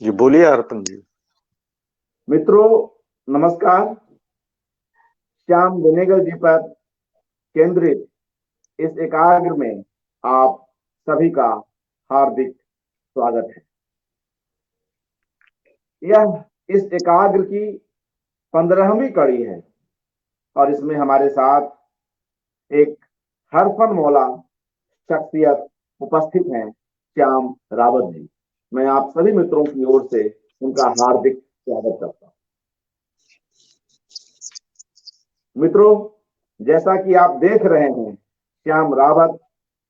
जी बोलिए अर्पण जी। मित्रों, नमस्कार। श्याम बेनेगल जी पर केंद्रित इस एकाग्र में आप सभी का हार्दिक स्वागत है। यह इस एकाग्र की 15वीं कड़ी है और इसमें हमारे साथ एक हरफन मौला शख्सियत उपस्थित हैं, श्याम रावत जी। मैं आप सभी मित्रों की ओर से उनका हार्दिक स्वागत करता हूं। मित्रों, जैसा कि आप देख रहे हैं, श्याम रावत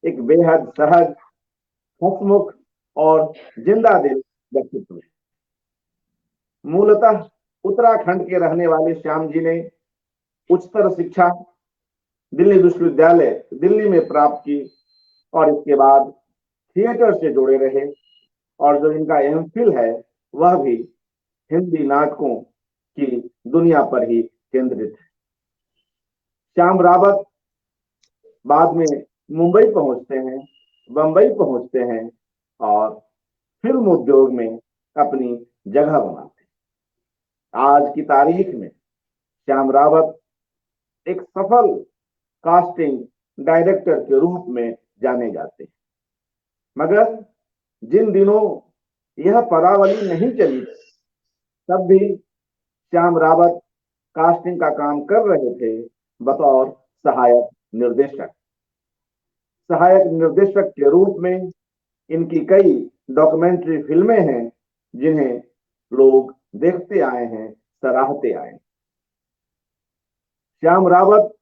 एक बेहद सहज, हंसमुख और जिंदा दिल व्यक्तित्व है। मूलतः उत्तराखंड के रहने वाले श्याम जी ने उच्चतर शिक्षा दिल्ली विश्वविद्यालय दिल्ली में प्राप्त की और इसके बाद थिएटर से जुड़े रहे और जो इनका एमफिल है वह भी हिंदी नाटकों की दुनिया पर ही केंद्रित है। श्याम रावत बाद में मुंबई पहुंचते हैं, बंबई पहुंचते हैं और फिल्म उद्योग में अपनी जगह बनाते हैं। आज की तारीख में श्याम रावत एक सफल कास्टिंग डायरेक्टर के रूप में जाने जाते हैं। मगर जिन दिनों यह पदावली नहीं चली तब भी श्याम रावत कास्टिंग का काम कर रहे थे बतौर सहायक निर्देशक। सहायक निर्देशक के रूप में इनकी कई डॉक्यूमेंट्री फिल्में हैं जिन्हें लोग देखते आए हैं, सराहते आए हैं। श्याम रावत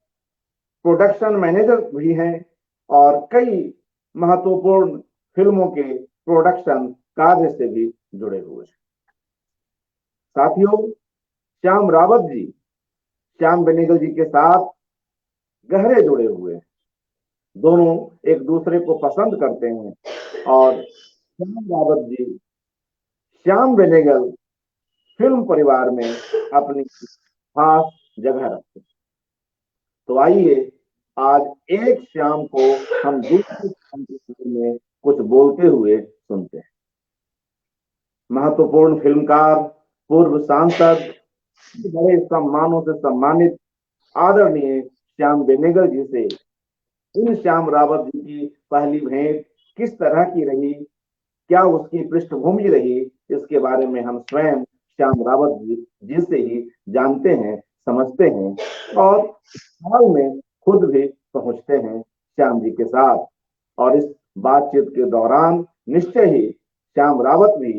प्रोडक्शन मैनेजर भी हैं और कई महत्वपूर्ण फिल्मों के प्रोडक्शन कार्य से भी जुड़े हुए हैं। साथियों, श्याम रावत जी श्याम बेनेगल जी के साथ गहरे जुड़े हुए हैं। दोनों एक दूसरे को पसंद करते हैं और श्याम रावत जी श्याम बेनेगल फिल्म परिवार में अपनी खास जगह रखते हैं। तो आइए आज एक श्याम को हम दूसरे श्याम के बारे में कुछ बोलते हुए सुनते हैं। महत्वपूर्ण फिल्मकार, पूर्व सांसद, बड़े सम्मानों से सम्मानित आदरणीय श्याम बेनेगल जी से इन श्याम रावत जी की पहली भेंट किस तरह की रही, क्या उसकी पृष्ठभूमि रही, इसके बारे में हम स्वयं श्याम रावत जी से ही जानते हैं, समझते हैं और हाल में खुद भी पहुंचते हैं श्याम जी के साथ। और इस बातचीत के दौरान निश्चय ही श्याम रावत भी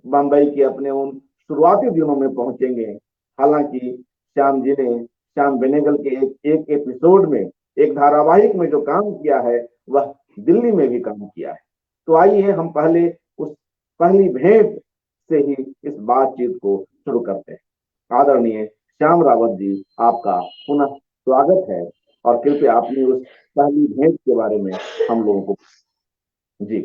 बंबई के अपने उन शुरुआती दिनों में पहुंचेंगे। हालांकि श्याम जी ने श्याम बेनेगल के एक एपिसोड में, एक धारावाहिक में जो काम किया है वह दिल्ली में भी काम किया है। तो आइए हम पहले उस पहली भेंट से ही इस बातचीत को शुरू करते हैं। आदरणीय श्याम रावत जी, आपका पुनः स्वागत है और कृपया अपनी उस पहली भेंट के बारे में हम लोगों को जी।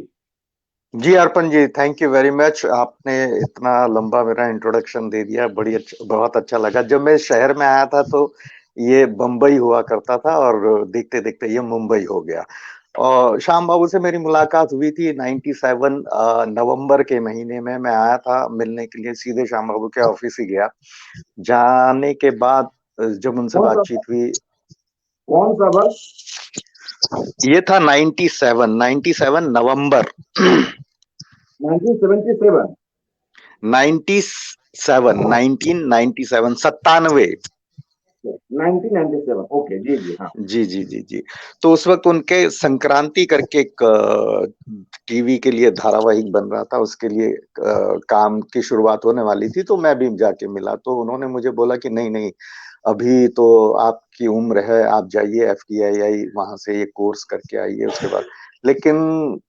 जी अर्पण जी, थैंक यू वेरी मच। आपने इतना लंबा मेरा इंट्रोडक्शन दे दिया, बहुत अच्छा लगा। जब मैं शहर में आया था तो ये बम्बई हुआ करता था और देखते देखते ये मुंबई हो गया। और श्याम बाबू से मेरी मुलाकात हुई थी 97 नवंबर के महीने में। मैं आया था मिलने के लिए, सीधे श्याम बाबू के ऑफिस ही गया। जाने के बाद जब उनसे कौन सा बातचीत हुई, कौन सा वर्ष? ये था 97 नवंबर 1977। 97 1997 97। 1997। ओके, जी जी, हाँ। जी जी जी जी। तो उस वक्त उनके संक्रांति करके एक टीवी के लिए धारावाहिक बन रहा था, उसके लिए काम की शुरुआत होने वाली थी। तो मैं भी जाके मिला तो उन्होंने मुझे बोला कि नहीं नहीं, अभी तो आपकी उम्र है, आप जाइए FTII वहां से ये कोर्स करके आइए उसके बाद। लेकिन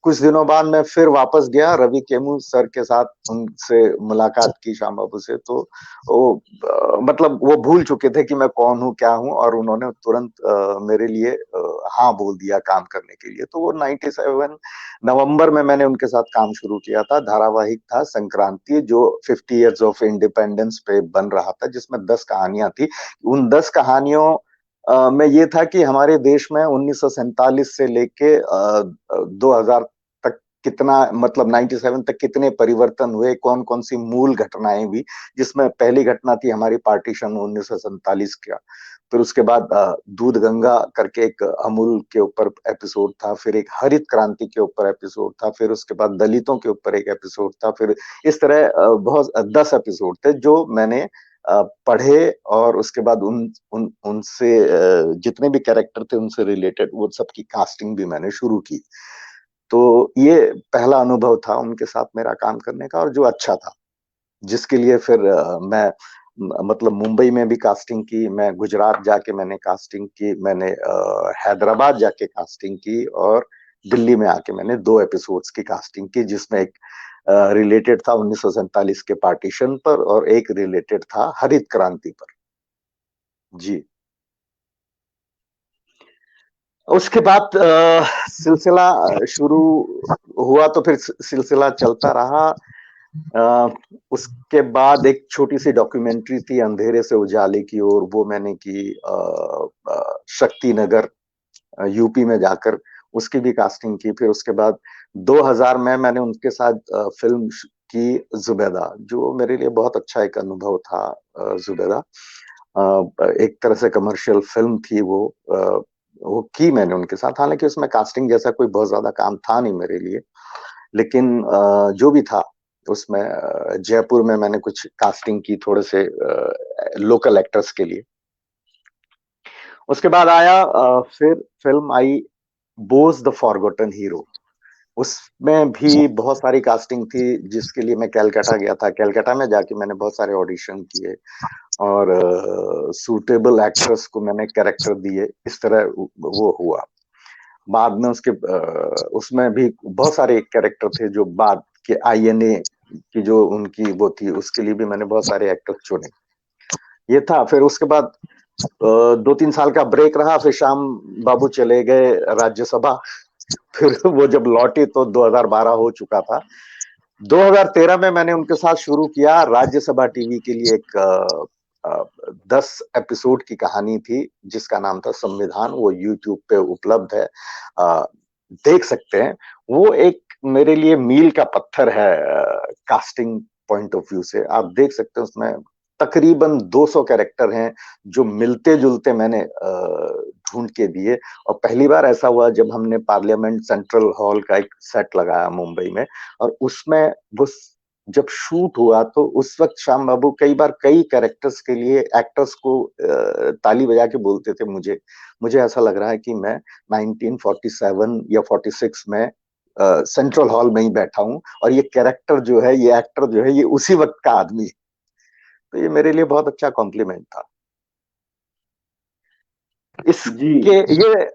कुछ दिनों बाद मैं फिर वापस गया, रवि केमू सर के साथ उनसे मुलाकात की श्याम बाबू से। तो मतलब वो भूल चुके थे कि मैं कौन हूँ, क्या हूँ, और उन्होंने तुरंत मेरे लिए हाँ बोल दिया काम करने के लिए। तो वो 97 नवंबर में मैंने उनके साथ काम शुरू किया था। धारावाहिक था संक्रांति, जो 50 इयर्स ऑफ इंडिपेंडेंस पे बन रहा था, जिसमें 10 कहानियां थी। उन 10 कहानियों में ये था कि हमारे देश में 1947 से लेके 2000 तक कितना मतलब 97 तक कितने परिवर्तन हुए, कौन कौन सी मूल घटनाएं हुई, जिसमें पहली घटना थी हमारी पार्टीशन 1947 का। फिर उसके बाद दूध गंगा करके एक अमूल के ऊपर एपिसोड था, फिर एक हरित क्रांति के ऊपर एपिसोड था, फिर उसके बाद दलितों के ऊपर एक एपिसोड था, फिर इस तरह बहुत 10 एपिसोड थे जो मैंने पढ़े, और उसके बाद उनसे जितने भी कैरेक्टर थे उनसे रिलेटेड वो सबकी कास्टिंग भी मैंने शुरू की। तो ये पहला अनुभव था उनके साथ मेरा काम करने का, और जो अच्छा था, जिसके लिए फिर मैं मतलब मुंबई में भी कास्टिंग की, मैं गुजरात जाके मैंने कास्टिंग की, मैंने हैदराबाद जाके कास्टिंग की, और दिल्ली में आके मैंने 2 एपिसोड्स की कास्टिंग की, जिसमें एक रिलेटेड था 1947 के पार्टीशन पर, और एक रिलेटेड था हरित क्रांति पर। जी। उसके बाद सिलसिला शुरू हुआ, तो फिर सिलसिला चलता रहा। उसके बाद एक छोटी सी डॉक्यूमेंट्री थी अंधेरे से उजाले की ओर, वो मैंने की शक्ति नगर यूपी में जाकर, उसकी भी कास्टिंग की। फिर उसके बाद 2000 में मैंने उनके साथ फिल्म की जुबैदा, जो मेरे लिए बहुत अच्छा एक अनुभव था। जुबैदा एक तरह से कमर्शियल फिल्म थी वो की मैंने उनके साथ, हालांकि उसमें कास्टिंग जैसा कोई बहुत ज्यादा काम था नहीं मेरे लिए, लेकिन जो भी था उसमें जयपुर में मैंने कुछ कास्टिंग की थोड़े से लोकल एक्टर्स के लिए। उसके बाद आया फिर film I Bose the forgotten hero. उसमें भी बहुत सारी कास्टिंग थी, जिसके लिए मैं कैलकाटा गया था। कैलकाटा में जाके मैंने बहुत सारे ऑडिशन किए, और सूटेबल एक्ट्रेस को मैंने कैरेक्टर दिए, इस तरह वो हुआ। बाद में उसमें भी बहुत सारे कैरेक्टर थे जो बाद के आईएनए की जो उनकी वो थी, उसके लिए भी मैंने बहुत सारे एक्टर चुने। ये था। फिर उसके बाद 2-3 साल का ब्रेक रहा, फिर श्याम बाबू चले गए राज्यसभा। फिर वो जब लौटे तो 2012 हो चुका था। 2013 में मैंने उनके साथ शुरू किया राज्यसभा टीवी के लिए एक 10 एपिसोड की कहानी थी, जिसका नाम था संविधान। वो यूट्यूब पे उपलब्ध है, देख सकते हैं। वो एक मेरे लिए मील का पत्थर है कास्टिंग पॉइंट ऑफ व्यू से। आप देख सकते हैं उसमें तकरीबन 200 कैरेक्टर हैं जो मिलते जुलते मैंने ढूंढ के दिए। और पहली बार ऐसा हुआ जब हमने पार्लियामेंट सेंट्रल हॉल का एक सेट लगाया मुंबई में, और उसमें वो जब शूट हुआ तो उस वक्त श्याम बाबू कई बार कई कैरेक्टर्स के लिए एक्टर्स को ताली बजा के बोलते थे, मुझे मुझे ऐसा लग रहा है कि मैं 1947 या 46 में सेंट्रल हॉल में ही बैठा हूं, और ये कैरेक्टर जो है, ये एक्टर जो है, ये उसी वक्त का आदमी है। तो ये मेरे लिए बहुत अच्छा कॉम्प्लीमेंट था। जी। इसके ये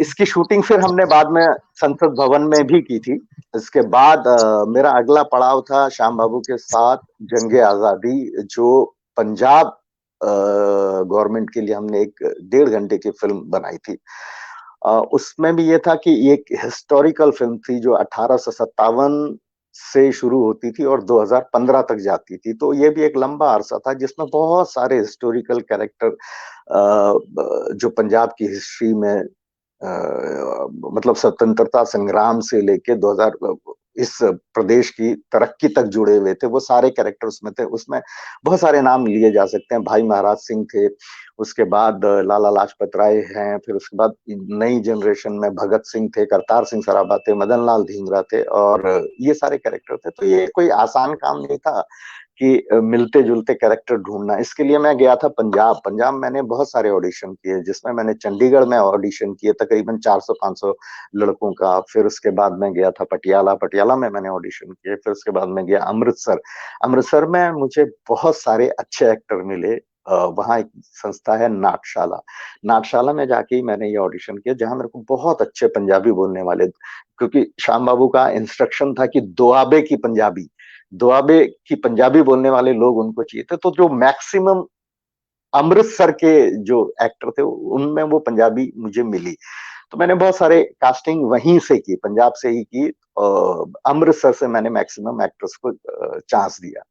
इसकी शूटिंग फिर हमने बाद में संसद भवन में भी की थी। इसके बाद मेरा अगला पड़ाव था श्याम बाबू के साथ जंगे आजादी, जो पंजाब गवर्नमेंट के लिए हमने एक 1.5 घंटे की फिल्म बनाई थी। उसमें भी ये था कि एक हिस्टोरिकल फिल्म थी जो 1857 से शुरू होती थी और 2015 तक जाती थी। तो ये भी एक लंबा अरसा था जिसमें बहुत सारे हिस्टोरिकल कैरेक्टर जो पंजाब की हिस्ट्री में मतलब स्वतंत्रता संग्राम से लेके 2000 इस प्रदेश की तरक्की तक जुड़े हुए थे, वो सारे कैरेक्टर उसमें थे। उसमें बहुत सारे नाम लिए जा सकते हैं। भाई महाराज सिंह थे, उसके बाद लाला लाजपत राय हैं, फिर उसके बाद नई जनरेशन में भगत सिंह थे, करतार सिंह सराभा थे, मदन लाल धिंगरा थे, और ये सारे कैरेक्टर थे। तो ये कोई आसान काम नहीं था कि मिलते जुलते कैरेक्टर ढूंढना। इसके लिए मैं गया था पंजाब। पंजाब मैंने बहुत सारे ऑडिशन किए, जिसमें मैंने चंडीगढ़ में ऑडिशन किए तकरीबन 400-500 लड़कों का। फिर उसके बाद मैं गया था पटियाला, पटियाला में मैंने ऑडिशन किए। फिर उसके बाद मैं गया अमृतसर। अमृतसर में मुझे बहुत सारे अच्छे एक्टर मिले। वहाँ एक संस्था है नाटशाला, नाटशाला में जाके ही मैंने ये ऑडिशन किया, जहां मेरे को बहुत अच्छे पंजाबी बोलने वाले, क्योंकि श्याम बाबू का इंस्ट्रक्शन था कि दोआबे की पंजाबी, दुआबे की पंजाबी बोलने वाले लोग उनको चाहिए थे। तो जो मैक्सिमम अमृतसर के जो एक्टर थे उनमें वो पंजाबी मुझे मिली। तो मैंने बहुत सारे कास्टिंग वहीं से की, पंजाब से ही की। अमृतसर से मैंने मैक्सिमम एक्टर्स को चांस दिया।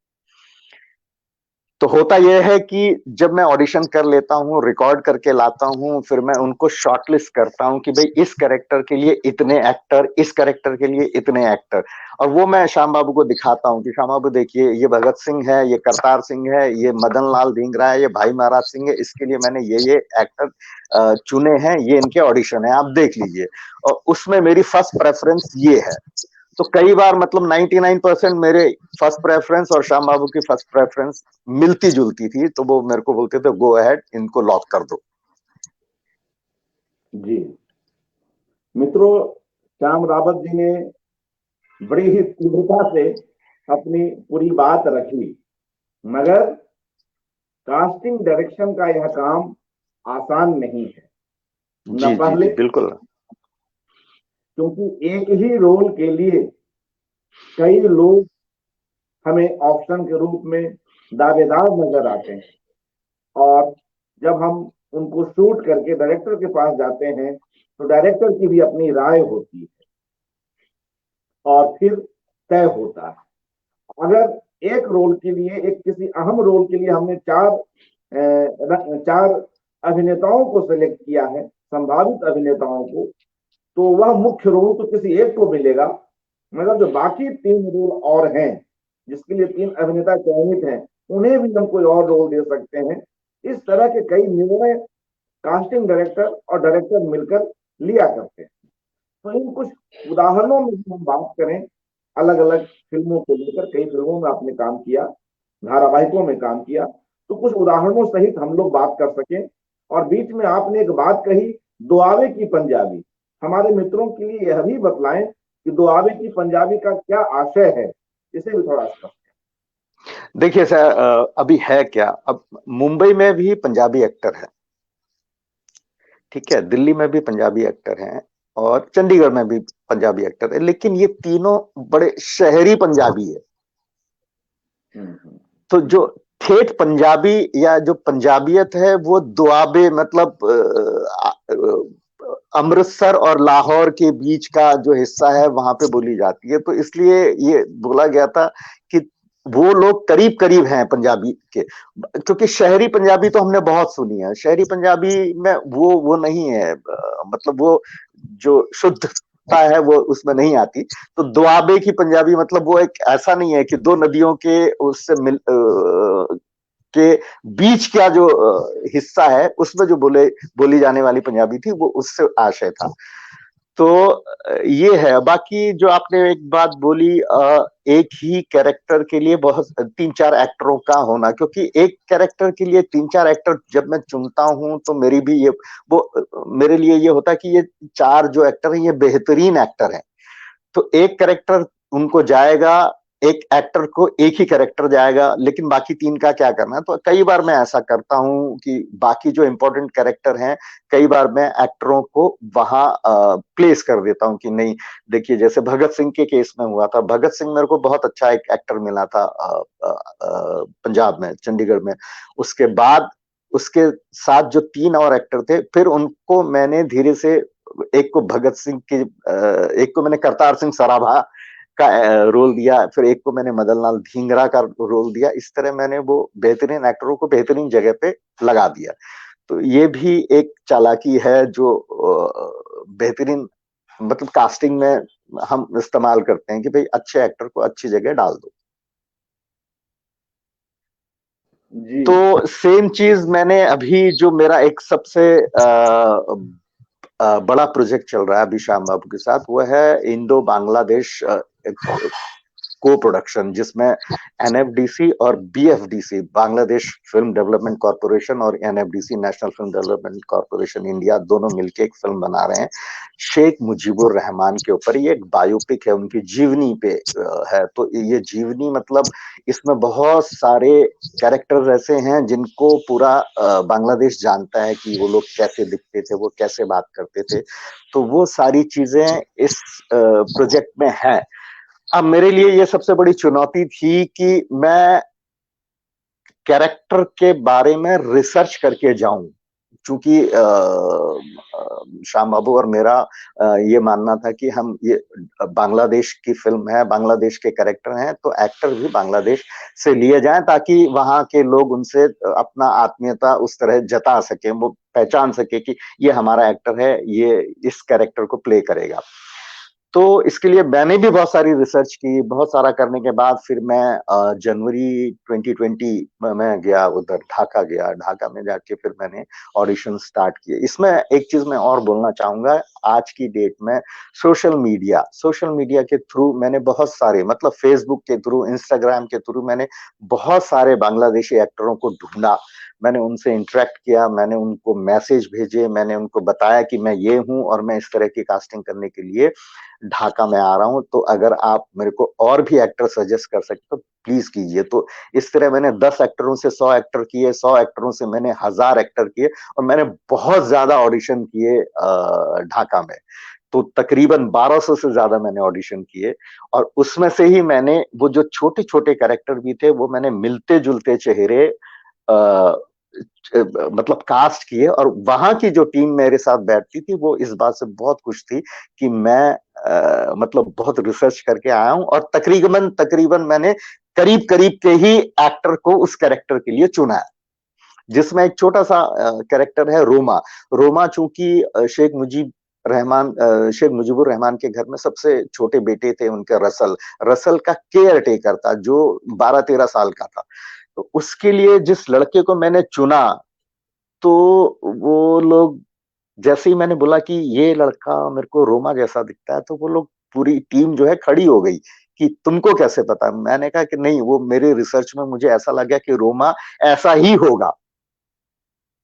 तो होता यह है कि जब मैं ऑडिशन कर लेता हूँ, रिकॉर्ड करके लाता हूँ, फिर मैं उनको शॉर्टलिस्ट करता हूँ कि भाई इस कैरेक्टर के लिए इतने एक्टर, इस कैरेक्टर के लिए इतने एक्टर, और वो मैं श्याम बाबू को दिखाता हूँ कि श्याम बाबू देखिए, ये भगत सिंह है, ये करतार सिंह है, ये मदन लाल ढींगरा है, ये भाई महाराज सिंह है, इसके लिए मैंने ये एक्टर चुने हैं, ये इनके ऑडिशन है, आप देख लीजिए। और उसमें मेरी फर्स्ट प्रेफरेंस ये है। तो कई बार मतलब 99% मेरे फर्स्ट प्रेफरेंस और श्याम बाबू की फर्स्ट प्रेफरेंस मिलती जुलती थी, तो वो मेरे को बोलते थे गो अहेड, इनको लॉक कर दो। जी मित्रों, श्याम रावत जी ने बड़ी ही तीव्रता से अपनी पूरी बात रखी, मगर कास्टिंग डायरेक्शन का यह काम आसान नहीं है। जी न जी पहले, जी बिल्कुल। क्योंकि एक ही रोल के लिए कई लोग हमें ऑप्शन के रूप में दावेदार नजर आते हैं, और जब हम उनको शूट करके डायरेक्टर के पास जाते हैं तो डायरेक्टर की भी अपनी राय होती है और फिर तय होता है। अगर एक रोल के लिए, एक किसी अहम रोल के लिए हमने चार अभिनेताओं को सेलेक्ट किया है, संभावित अभिनेताओं को, तो वह मुख्य रोल तो किसी एक को मिलेगा, मगर जो बाकी 3 रोल और हैं, जिसके लिए 3 अभिनेता चयनित हैं, उन्हें भी हम कोई और रोल दे सकते हैं। इस तरह के कई निर्णय कास्टिंग डायरेक्टर और डायरेक्टर मिलकर लिया करते हैं। तो इन कुछ उदाहरणों में हम बात करें, अलग अलग फिल्मों को लेकर, कई फिल्मों में आपने काम किया, धारावाहिकों में काम किया, तो कुछ उदाहरणों सहित हम लोग बात कर सकें। और बीच में आपने एक बात कही, दुआबे की पंजाबी, हमारे मित्रों के लिए यह भी बतलाएं कि दुआबे की पंजाबी का क्या आशय है, इसे भी थोड़ा स्पष्ट। देखिए सर, अभी है क्या, अब मुंबई में भी पंजाबी एक्टर है, ठीक है, दिल्ली में भी पंजाबी एक्टर हैं, और चंडीगढ़ में भी पंजाबी एक्टर है, लेकिन ये तीनों बड़े शहरी पंजाबी है। तो जो ठेठ पंजाबी या जो पंजाबियत है वो दुआबे मतलब अमृतसर और लाहौर के बीच का जो हिस्सा है वहां पे बोली जाती है। तो इसलिए ये बोला गया था कि वो लोग करीब करीब हैं पंजाबी के, क्योंकि शहरी पंजाबी तो हमने बहुत सुनी है, शहरी पंजाबी में वो नहीं है, मतलब वो जो शुद्धता है वो उसमें नहीं आती। तो दुआबे की पंजाबी मतलब वो एक ऐसा नहीं है कि दो नदियों के उससे के बीच का जो हिस्सा है उसमें जो बोली जाने वाली पंजाबी थी वो उससे आशय था। तो ये है। बाकी जो आपने एक बात बोली, एक ही कैरेक्टर के लिए बहुत 3-4 एक्टरों का होना, क्योंकि एक कैरेक्टर के लिए 3-4 एक्टर जब मैं चुनता हूं तो मेरी भी ये वो मेरे लिए ये होता है कि ये 4 जो एक्टर हैं ये बेहतरीन एक्टर हैं। तो एक कैरेक्टर उनको जाएगा, एक एक्टर को एक ही कैरेक्टर जाएगा, लेकिन बाकी 3 का क्या करना है। तो कई बार मैं ऐसा करता हूं कि बाकी जो इंपॉर्टेंट कैरेक्टर हैं, कई बार मैं एक्टरों को वहां प्लेस कर देता हूं कि नहीं। देखिए जैसे भगत सिंह के केस में हुआ था, भगत सिंह मेरे को बहुत अच्छा एक एक्टर मिला था पंजाब में, चंडीगढ़ में। उसके बाद उसके साथ जो 3 और एक्टर थे, फिर उनको मैंने धीरे से, एक को भगत सिंह की, एक को मैंने करतार सिंह सराभा का रोल दिया, फिर एक को मैंने मदन लाल ढींगरा का रोल दिया। इस तरह मैंने वो बेहतरीन एक्टरों को बेहतरीन जगह पे लगा दिया। तो ये भी एक चालाकी है जो बेहतरीन मतलब कास्टिंग में हम इस्तेमाल करते हैं कि भाई अच्छे एक्टर को अच्छी जगह डाल दो। जी तो सेम चीज मैंने अभी जो मेरा एक सबसे बड़ा प्रोजेक्ट चल रहा है अभी श्याम बाबू के साथ, वो है इंडो बांग्लादेश को प्रोडक्शन, जिसमें एनएफडीसी और बीएफडीसी, बांग्लादेश फिल्म डेवलपमेंट कॉर्पोरेशन, और NFDC national film development corporation India, दोनों मिलकर एक फिल्म बना रहे हैं शेख मुजीबुर रहमान के ऊपर। ये एक बायोपिक है, उनकी जीवनी पे है। तो ये जीवनी मतलब इसमें बहुत सारे कैरेक्टर्स ऐसे हैं जिनको पूरा बांग्लादेश जानता है कि वो लोग कैसे दिखते थे, वो कैसे बात करते थे। तो वो सारी चीजें इस प्रोजेक्ट में है। अब मेरे लिए ये सबसे बड़ी चुनौती थी कि मैं कैरेक्टर के बारे में रिसर्च करके जाऊं चूंकि श्याम बाबू और मेरा ये मानना था कि हम ये बांग्लादेश की फिल्म है, बांग्लादेश के कैरेक्टर हैं, तो एक्टर भी बांग्लादेश से लिए जाएं ताकि वहां के लोग उनसे अपना आत्मीयता उस तरह जता सके, वो पहचान सके कि ये हमारा एक्टर है, ये इस कैरेक्टर को प्ले करेगा। तो इसके लिए मैंने भी बहुत सारी रिसर्च की। बहुत सारा करने के बाद फिर मैं जनवरी 2020 में गया, उधर ढाका गया। ढाका में जाके फिर मैंने ऑडिशन स्टार्ट किए। इसमें एक चीज मैं और बोलना चाहूंगा, आज की डेट में सोशल मीडिया के थ्रू मैंने बहुत सारे, मतलब फेसबुक के थ्रू, इंस्टाग्राम के थ्रू मैंने बहुत सारे बांग्लादेशी एक्टरों को ढूंढा। मैंने उनसे इंटरेक्ट किया, मैंने उनको मैसेज भेजे, मैंने उनको बताया कि मैं ये हूं और मैं इस तरह की कास्टिंग करने के लिए ढाका में आ रहा हूं, तो अगर आप मेरे को और भी एक्टर सजेस्ट कर सकते तो प्लीज कीजिए। तो इस तरह मैंने 10 एक्टरों से 100 एक्टर किए, 100 एक्टरों से मैंने 1000 एक्टर किए, और मैंने बहुत ज्यादा ऑडिशन किए ढाका में। तो तकरीबन 1200 से ज्यादा मैंने ऑडिशन किए, और उसमें से ही मैंने वो जो छोटे छोटे कैरेक्टर भी थे वो मैंने मिलते जुलते चेहरे मतलब कास्ट किए। और वहां की जो टीम मेरे साथ बैठती थी वो इस बात से बहुत खुश थी कि मैं मतलब बहुत रिसर्च करके आया हूं, और तकरीबन तकरीबन मैंने करीब करीब के ही एक्टर को उस कैरेक्टर के लिए चुना है। जिसमें एक छोटा सा कैरेक्टर है रोमा। रोमा चूंकि शेख मुजीबुर रहमान के घर में सबसे छोटे बेटे थे उनके, रसल। रसल का केयर टेकर था जो 12-13 साल का था। तो उसके लिए जिस लड़के को मैंने चुना, तो वो लोग, जैसे ही मैंने बोला कि ये लड़का मेरे को रोमा जैसा दिखता है, तो वो लोग, पूरी टीम जो है खड़ी हो गई कि तुमको कैसे पता। मैंने कहा कि नहीं, वो मेरे रिसर्च में मुझे ऐसा लगा कि रोमा ऐसा ही होगा।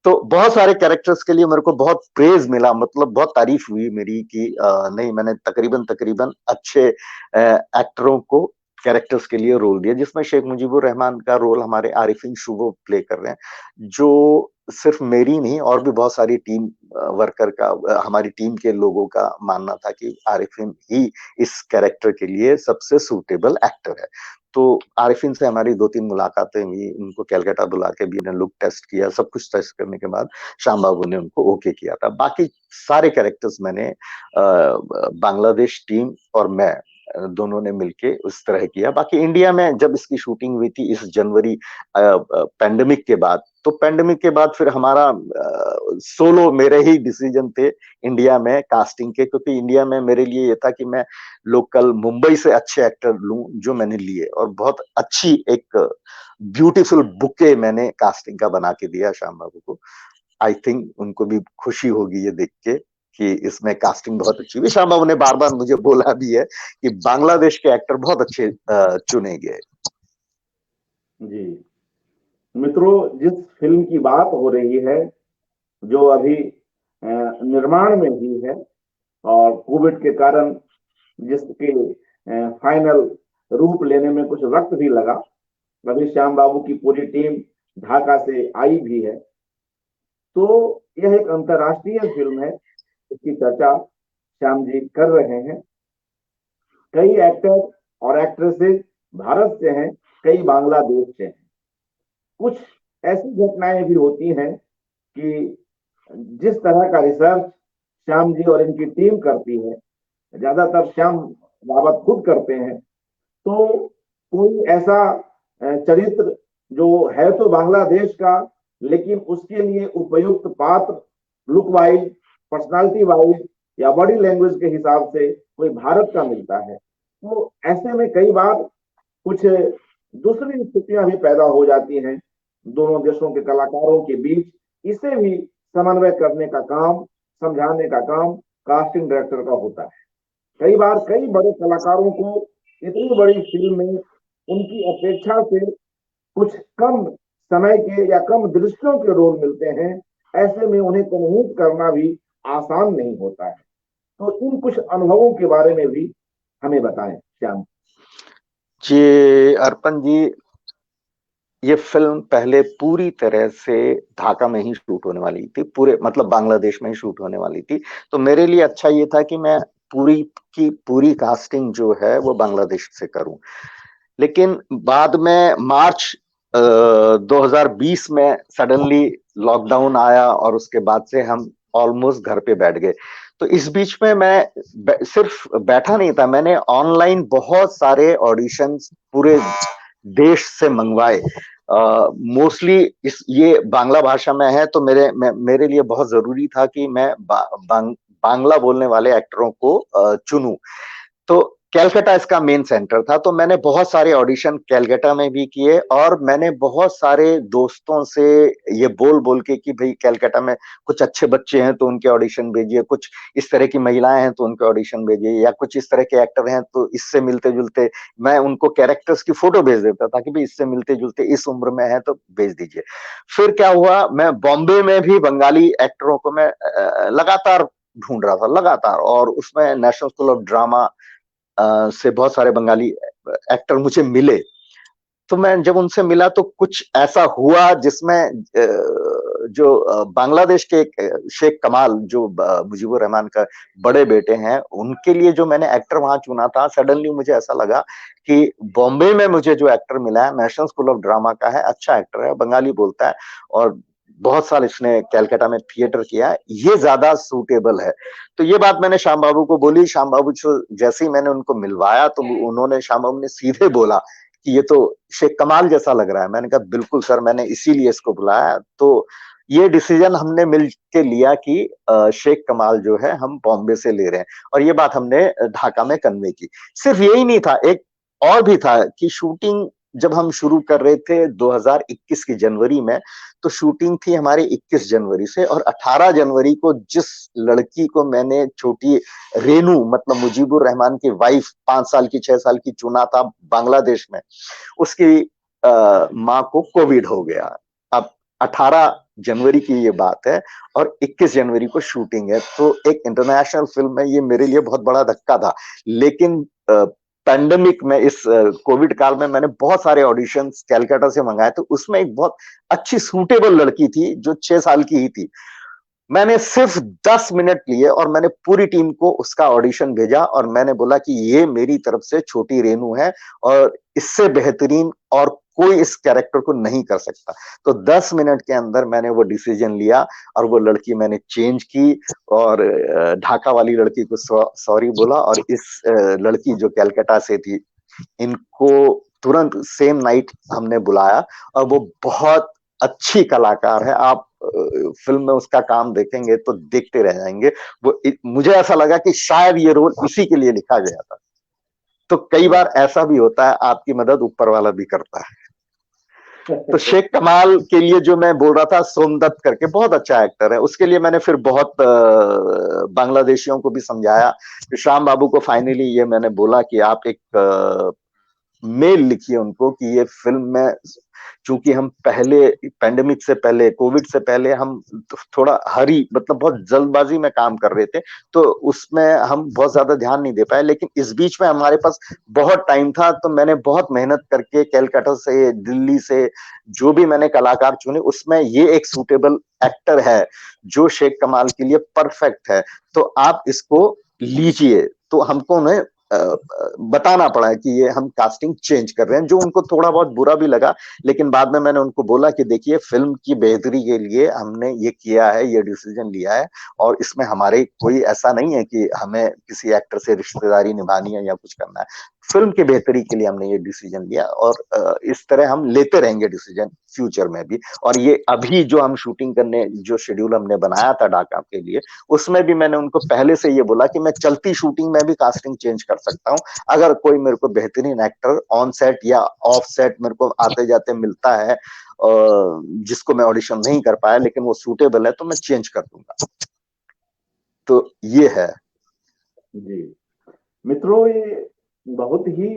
तो बहुत सारे कैरेक्टर्स के लिए मेरे को बहुत प्रेज मिला, मतलब बहुत तारीफ हुई मेरी कि नहीं, मैंने तकरीबन तकरीबन अच्छे एक्टरों को कैरेक्टर्स के लिए रोल दिया। जिसमें शेख मुजीबुर रहमान का रोल हमारे आरिफिन शुभो प्ले कर रहे हैं, जो सिर्फ मेरी नहीं और भी बहुत सारी टीम वर्कर का, हमारी टीम के लोगों का मानना था कि आरिफिन ही इस कैरेक्टर के लिए सबसे सूटेबल एक्टर है। तो आरिफिन से हमारी 2-3 मुलाकातें हुई, उनको कैलकाटा बुला के भी ने लुक टेस्ट किया। सब कुछ टेस्ट करने के बाद श्याम बाबू ने उनको ओके किया था। बाकी सारे कैरेक्टर्स मैंने बांग्लादेश टीम और मैं दोनों ने मिलके उस तरह किया। बाकी इंडिया में जब इसकी शूटिंग हुई थी इस जनवरी पैंडेमिक के बाद, तो पैंडेमिक के बाद फिर हमारा सोलो मेरे ही डिसीजन थे इंडिया में कास्टिंग के, क्योंकि इंडिया में मेरे लिए ये था कि मैं लोकल मुंबई से अच्छे एक्टर लूं, जो मैंने लिए, और बहुत अच्छी एक ब्यूटीफुल बुके मैंने कास्टिंग का बना के दिया श्याम बाबू को। आई थिंक उनको भी खुशी होगी ये देख के कि इसमें कास्टिंग बहुत अच्छी हुई। श्याम बाबू ने बार बार मुझे बोला भी है कि बांग्लादेश के एक्टर बहुत अच्छे चुने गए। जी मित्रों, जिस फिल्म की बात हो रही है, जो अभी निर्माण में ही है और कोविड के कारण जिसके फाइनल रूप लेने में कुछ वक्त भी लगा, अभी श्याम बाबू की पूरी टीम ढाका से आई भी है, तो यह एक अंतर्राष्ट्रीय फिल्म है। इसकी चर्चा श्याम जी कर रहे हैं। कई एक्टर और एक्ट्रेसेस भारत से हैं, कई बांग्लादेश से हैं। कुछ ऐसी घटनाएं भी होती हैं कि जिस तरह का रिसर्च श्याम जी और इनकी टीम करती है, ज्यादातर श्याम रावत खुद करते हैं, तो कोई ऐसा चरित्र जो है तो बांग्लादेश का, लेकिन उसके लिए उपयुक्त पात्र लुक वाइज, पर्सनालिटी वाइज या बॉडी लैंग्वेज के हिसाब से कोई भारत का मिलता है, तो ऐसे में कई बार कुछ दूसरी स्थितियां भी पैदा हो जाती हैं दोनों देशों के कलाकारों के बीच। इसे भी समन्वय करने का काम, समझाने का काम कास्टिंग डायरेक्टर का होता है। कई बार कई बड़े कलाकारों को इतनी बड़ी फिल्म में उनकी अपेक्षा से कुछ कम समय के या कम दृश्यों के रोल मिलते हैं। ऐसे में उन्हें कन्विंस करना भी आसान नहीं होता है। तो इन कुछ अनुभवों के बारे में भी हमें बताएं श्याम जी। अर्पण जी, ये फिल्म पहले पूरी तरह से ढाका में ही शूट होने वाली थी, पूरे मतलब बांग्लादेश में ही शूट होने वाली थी। तो मेरे लिए अच्छा ये था कि मैं पूरी की पूरी कास्टिंग जो है वो बांग्लादेश से करूं। लेकिन बाद में मार्च 2020 में सडनली लॉकडाउन आया और उसके बाद से हम ऑलमोस्ट घर पे बैठ गए। तो इस बीच में मैं सिर्फ बैठा नहीं था, मैंने ऑनलाइन बहुत सारे ऑडिशंस पूरे देश से मंगवाए। मोस्टली ये बांग्ला भाषा में है, तो मेरे लिए बहुत जरूरी था कि मैं बांग्ला बोलने वाले एक्टरों को चुनूं। तो कैलकाटा इसका मेन सेंटर था, तो मैंने बहुत सारे ऑडिशन कैलकाटा में भी किए, और मैंने बहुत सारे दोस्तों से ये बोल बोल के कि भाई कैलकाटा में कुछ अच्छे बच्चे हैं तो उनके ऑडिशन भेजिए, कुछ इस तरह की महिलाएं हैं तो उनके ऑडिशन भेजिए, या कुछ इस तरह के एक्टर हैं तो इससे मिलते जुलते, मैं उनको कैरेक्टर्स की फोटो भेज देता था कि भाई इससे मिलते जुलते इस उम्र में है तो भेज दीजिए। फिर क्या हुआ, मैं बॉम्बे में भी बंगाली एक्टरों को मैं लगातार ढूंढ रहा था लगातार, और उसमें नेशनल स्कूल ऑफ ड्रामा से बहुत सारे बंगाली एक्टर मुझे मिले। तो मैं जब उनसे मिला तो कुछ ऐसा हुआ जिसमें जो बांग्लादेश के शेख कमाल, जो मुजीबुर रहमान का बड़े बेटे हैं, उनके लिए जो मैंने एक्टर वहां चुना था, सडनली मुझे ऐसा लगा कि बॉम्बे में मुझे जो एक्टर मिला है, नेशनल स्कूल ऑफ ड्रामा का है, अच्छा एक्टर है, बंगाली बोलता है, और बहुत साल इसने कैलकाटा में थिएटर किया है, ये ज्यादा सूटेबल है। तो ये बात मैंने श्याम बाबू को बोली। श्याम बाबू जैसे ही मैंने उनको मिलवाया तो उन्होंने, श्याम बाबू ने सीधे बोला कि ये तो शेख कमाल जैसा लग रहा है। मैंने कहा बिल्कुल सर, मैंने इसीलिए इसको बुलाया। तो ये डिसीजन हमने मिल के लिया कि शेख कमाल जो है हम बॉम्बे से ले रहे हैं, और ये बात हमने ढाका में कन्वे की। सिर्फ यही नहीं था, एक और भी था कि शूटिंग जब हम शुरू कर रहे थे 2021 की जनवरी में, तो शूटिंग थी हमारी 21 जनवरी से, और 18 जनवरी को जिस लड़की को मैंने, छोटी रेनू, मतलब मुजीबुर रहमान की वाइफ, 5 साल की 6 साल की, चुना था बांग्लादेश में, उसकी माँ को कोविड हो गया। अब 18 जनवरी की ये बात है और 21 जनवरी को शूटिंग है, तो एक इंटरनेशनल फिल्म है, ये मेरे लिए बहुत बड़ा धक्का था। लेकिन पैंडेमिक में, इस कोविड काल में, मैंने बहुत सारे ऑडिशंस कैलकाटा से मंगाए, तो उसमें एक बहुत अच्छी सूटेबल लड़की थी जो 6 साल की ही थी। मैंने सिर्फ 10 मिनट लिए और मैंने पूरी टीम को उसका ऑडिशन भेजा, और मैंने बोला कि ये मेरी तरफ से छोटी रेनू है, और इससे बेहतरीन और कोई इस कैरेक्टर को नहीं कर सकता। तो 10 मिनट के अंदर मैंने वो डिसीजन लिया, और वो लड़की मैंने चेंज की, और ढाका वाली लड़की को सॉरी बोला, और इस लड़की जो कैलकाटा से थी, इनको तुरंत सेम नाइट हमने बुलाया, और वो बहुत अच्छी कलाकार है। आप फिल्म में उसका काम देखेंगे तो देखते रह जाएंगे। मुझे ऐसा लगा कि शायद ये रोल इसी के लिए लिखा गया था। तो कई बार ऐसा भी होता है, आपकी मदद ऊपर वाला भी करता है। तो शेख कमाल के लिए जो मैं बोल रहा था, सोमदत्त करके बहुत अच्छा एक्टर है, उसके लिए मैंने फिर बहुत बांग्लादेशियों को भी समझाया। श्याम बाबू को फाइनली ये मैंने बोला कि आप एक मेल लिखिए उनको कि ये फिल्म में, चूंकि हम पहले पैंडेमिक से पहले, कोविड से पहले, हम थोड़ा मतलब बहुत जल्दबाजी में काम कर रहे थे, तो उसमें हम बहुत ज्यादा ध्यान नहीं दे पाए। लेकिन इस बीच में हमारे पास बहुत टाइम था, तो मैंने बहुत मेहनत करके कैलकाटा से, दिल्ली से जो भी मैंने कलाकार चुने, उसमें ये एक सूटेबल एक्टर है जो शेख कमाल के लिए परफेक्ट है, तो आप इसको लीजिए। तो हमको उन्हें बताना पड़ा कि ये हम कास्टिंग चेंज कर रहे हैं, जो उनको थोड़ा बहुत बुरा भी लगा। लेकिन बाद में मैंने उनको बोला कि देखिए, फिल्म की बेहतरी के लिए हमने ये किया है, ये डिसीजन लिया है, और इसमें हमारे कोई ऐसा नहीं है कि हमें किसी एक्टर से रिश्तेदारी निभानी है या कुछ करना है। फिल्म की बेहतरी के लिए हमने ये डिसीजन लिया, और इस तरह हम लेते रहेंगे डिसीजन फ्यूचर में भी। और ये अभी जो हम शूटिंग करने, जो शेड्यूल हमने बनाया था ढाका के लिए, उसमें भी मैंने उनको पहले से ये बोला कि मैं चलती शूटिंग में भी कास्टिंग चेंज कर सकता हूँ। अगर कोई मेरे को बेहतरीन एक्टर ऑन सेट या ऑफ सेट मेरे को आते जाते मिलता है, जिसको मैं ऑडिशन नहीं कर पाया लेकिन वो सूटेबल है, तो मैं चेंज कर दूंगा। तो ये है जी मित्रों, ये बहुत ही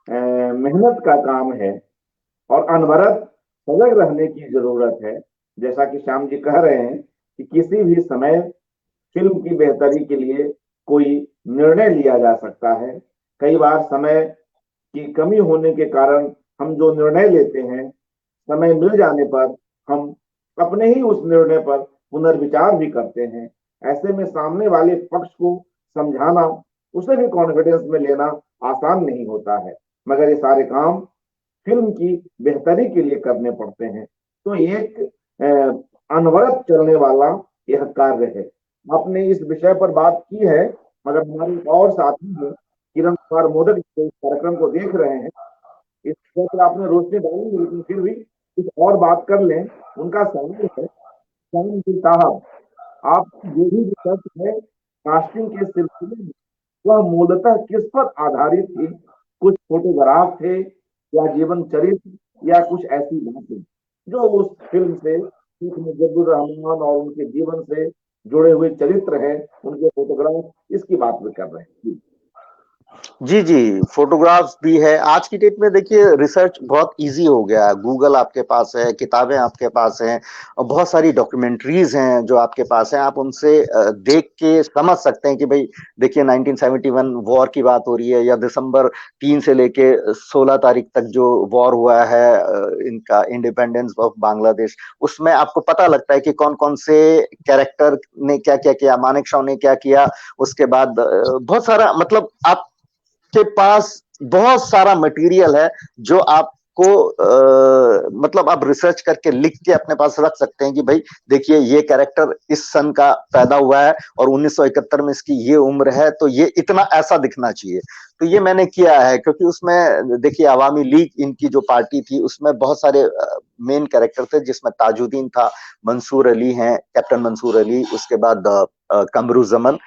मेहनत का काम है और अनवरत सजग रहने की जरूरत है। जैसा कि श्याम जी कह रहे हैं कि किसी भी समय फिल्म की बेहतरी के लिए कोई निर्णय लिया जा सकता है। कई बार समय की कमी होने के कारण हम जो निर्णय लेते हैं, समय मिल जाने पर हम अपने ही उस निर्णय पर पुनर्विचार भी करते हैं। ऐसे में सामने वाले पक्ष को समझाना, उसे भी कॉन्फिडेंस में लेना आसान नहीं होता है। मगर ये सारे काम फिल्म की बेहतरी के लिए करने पड़ते हैं। तो एक अनवरत चलने वाला यह कार्य है। आपने इस विषय पर बात की है, मगर हमारे एक और साथी हैं किरण कुमार मोदक, जो इस कार्यक्रम को देख रहे हैं। इस विषय पर आपने रोशनी डाली, लेकिन फिर भी कुछ और बात कर लें। उनका सवाल है, श्याम जी साहब, आपकी जो भी रिसर्च है कास्टिंग के सिलसिले में, वह मूलतः किस पर आधारित थी? कुछ फोटोग्राफ थे, या जीवन चरित्र, या कुछ ऐसी बातें जो उस फिल्म से शेख मुजीबुर रहमान और उनके जीवन से जुड़े हुए चरित्र हैं, उनके फोटोग्राफ, इसकी बात भी कर रहे हैं। जी जी, फोटोग्राफ्स भी है। आज की डेट में देखिए रिसर्च बहुत इजी हो गया है। गूगल आपके पास है, किताबें आपके पास हैं, और बहुत सारी डॉक्यूमेंट्रीज हैं जो आपके पास हैं। आप उनसे देख के समझ सकते हैं कि भाई देखिए 1971 वॉर की बात हो रही है, या दिसंबर 3 से लेके 16 तारीख तक जो वॉर हुआ है, इनका इंडिपेंडेंस ऑफ बांग्लादेश, उसमें आपको पता लगता है कि कौन कौन से कैरेक्टर ने क्या क्या किया, मानेकशॉ ने क्या किया। उसके बाद बहुत सारा, मतलब आप के पास बहुत सारा मटेरियल है जो आपको मतलब आप रिसर्च करके लिख के अपने पास रख सकते हैं कि भाई देखिए ये कैरेक्टर इस सन का पैदा हुआ है और 1971 में इसकी ये उम्र है, तो ये इतना ऐसा दिखना चाहिए। तो ये मैंने किया है, क्योंकि उसमें देखिए अवामी लीग इनकी जो पार्टी थी उसमें बहुत सारे मेन कैरेक्टर थे, जिसमें ताजुद्दीन था, मंसूर अली हैं, कैप्टन मंसूर अली, उसके बाद कमरुज्जमान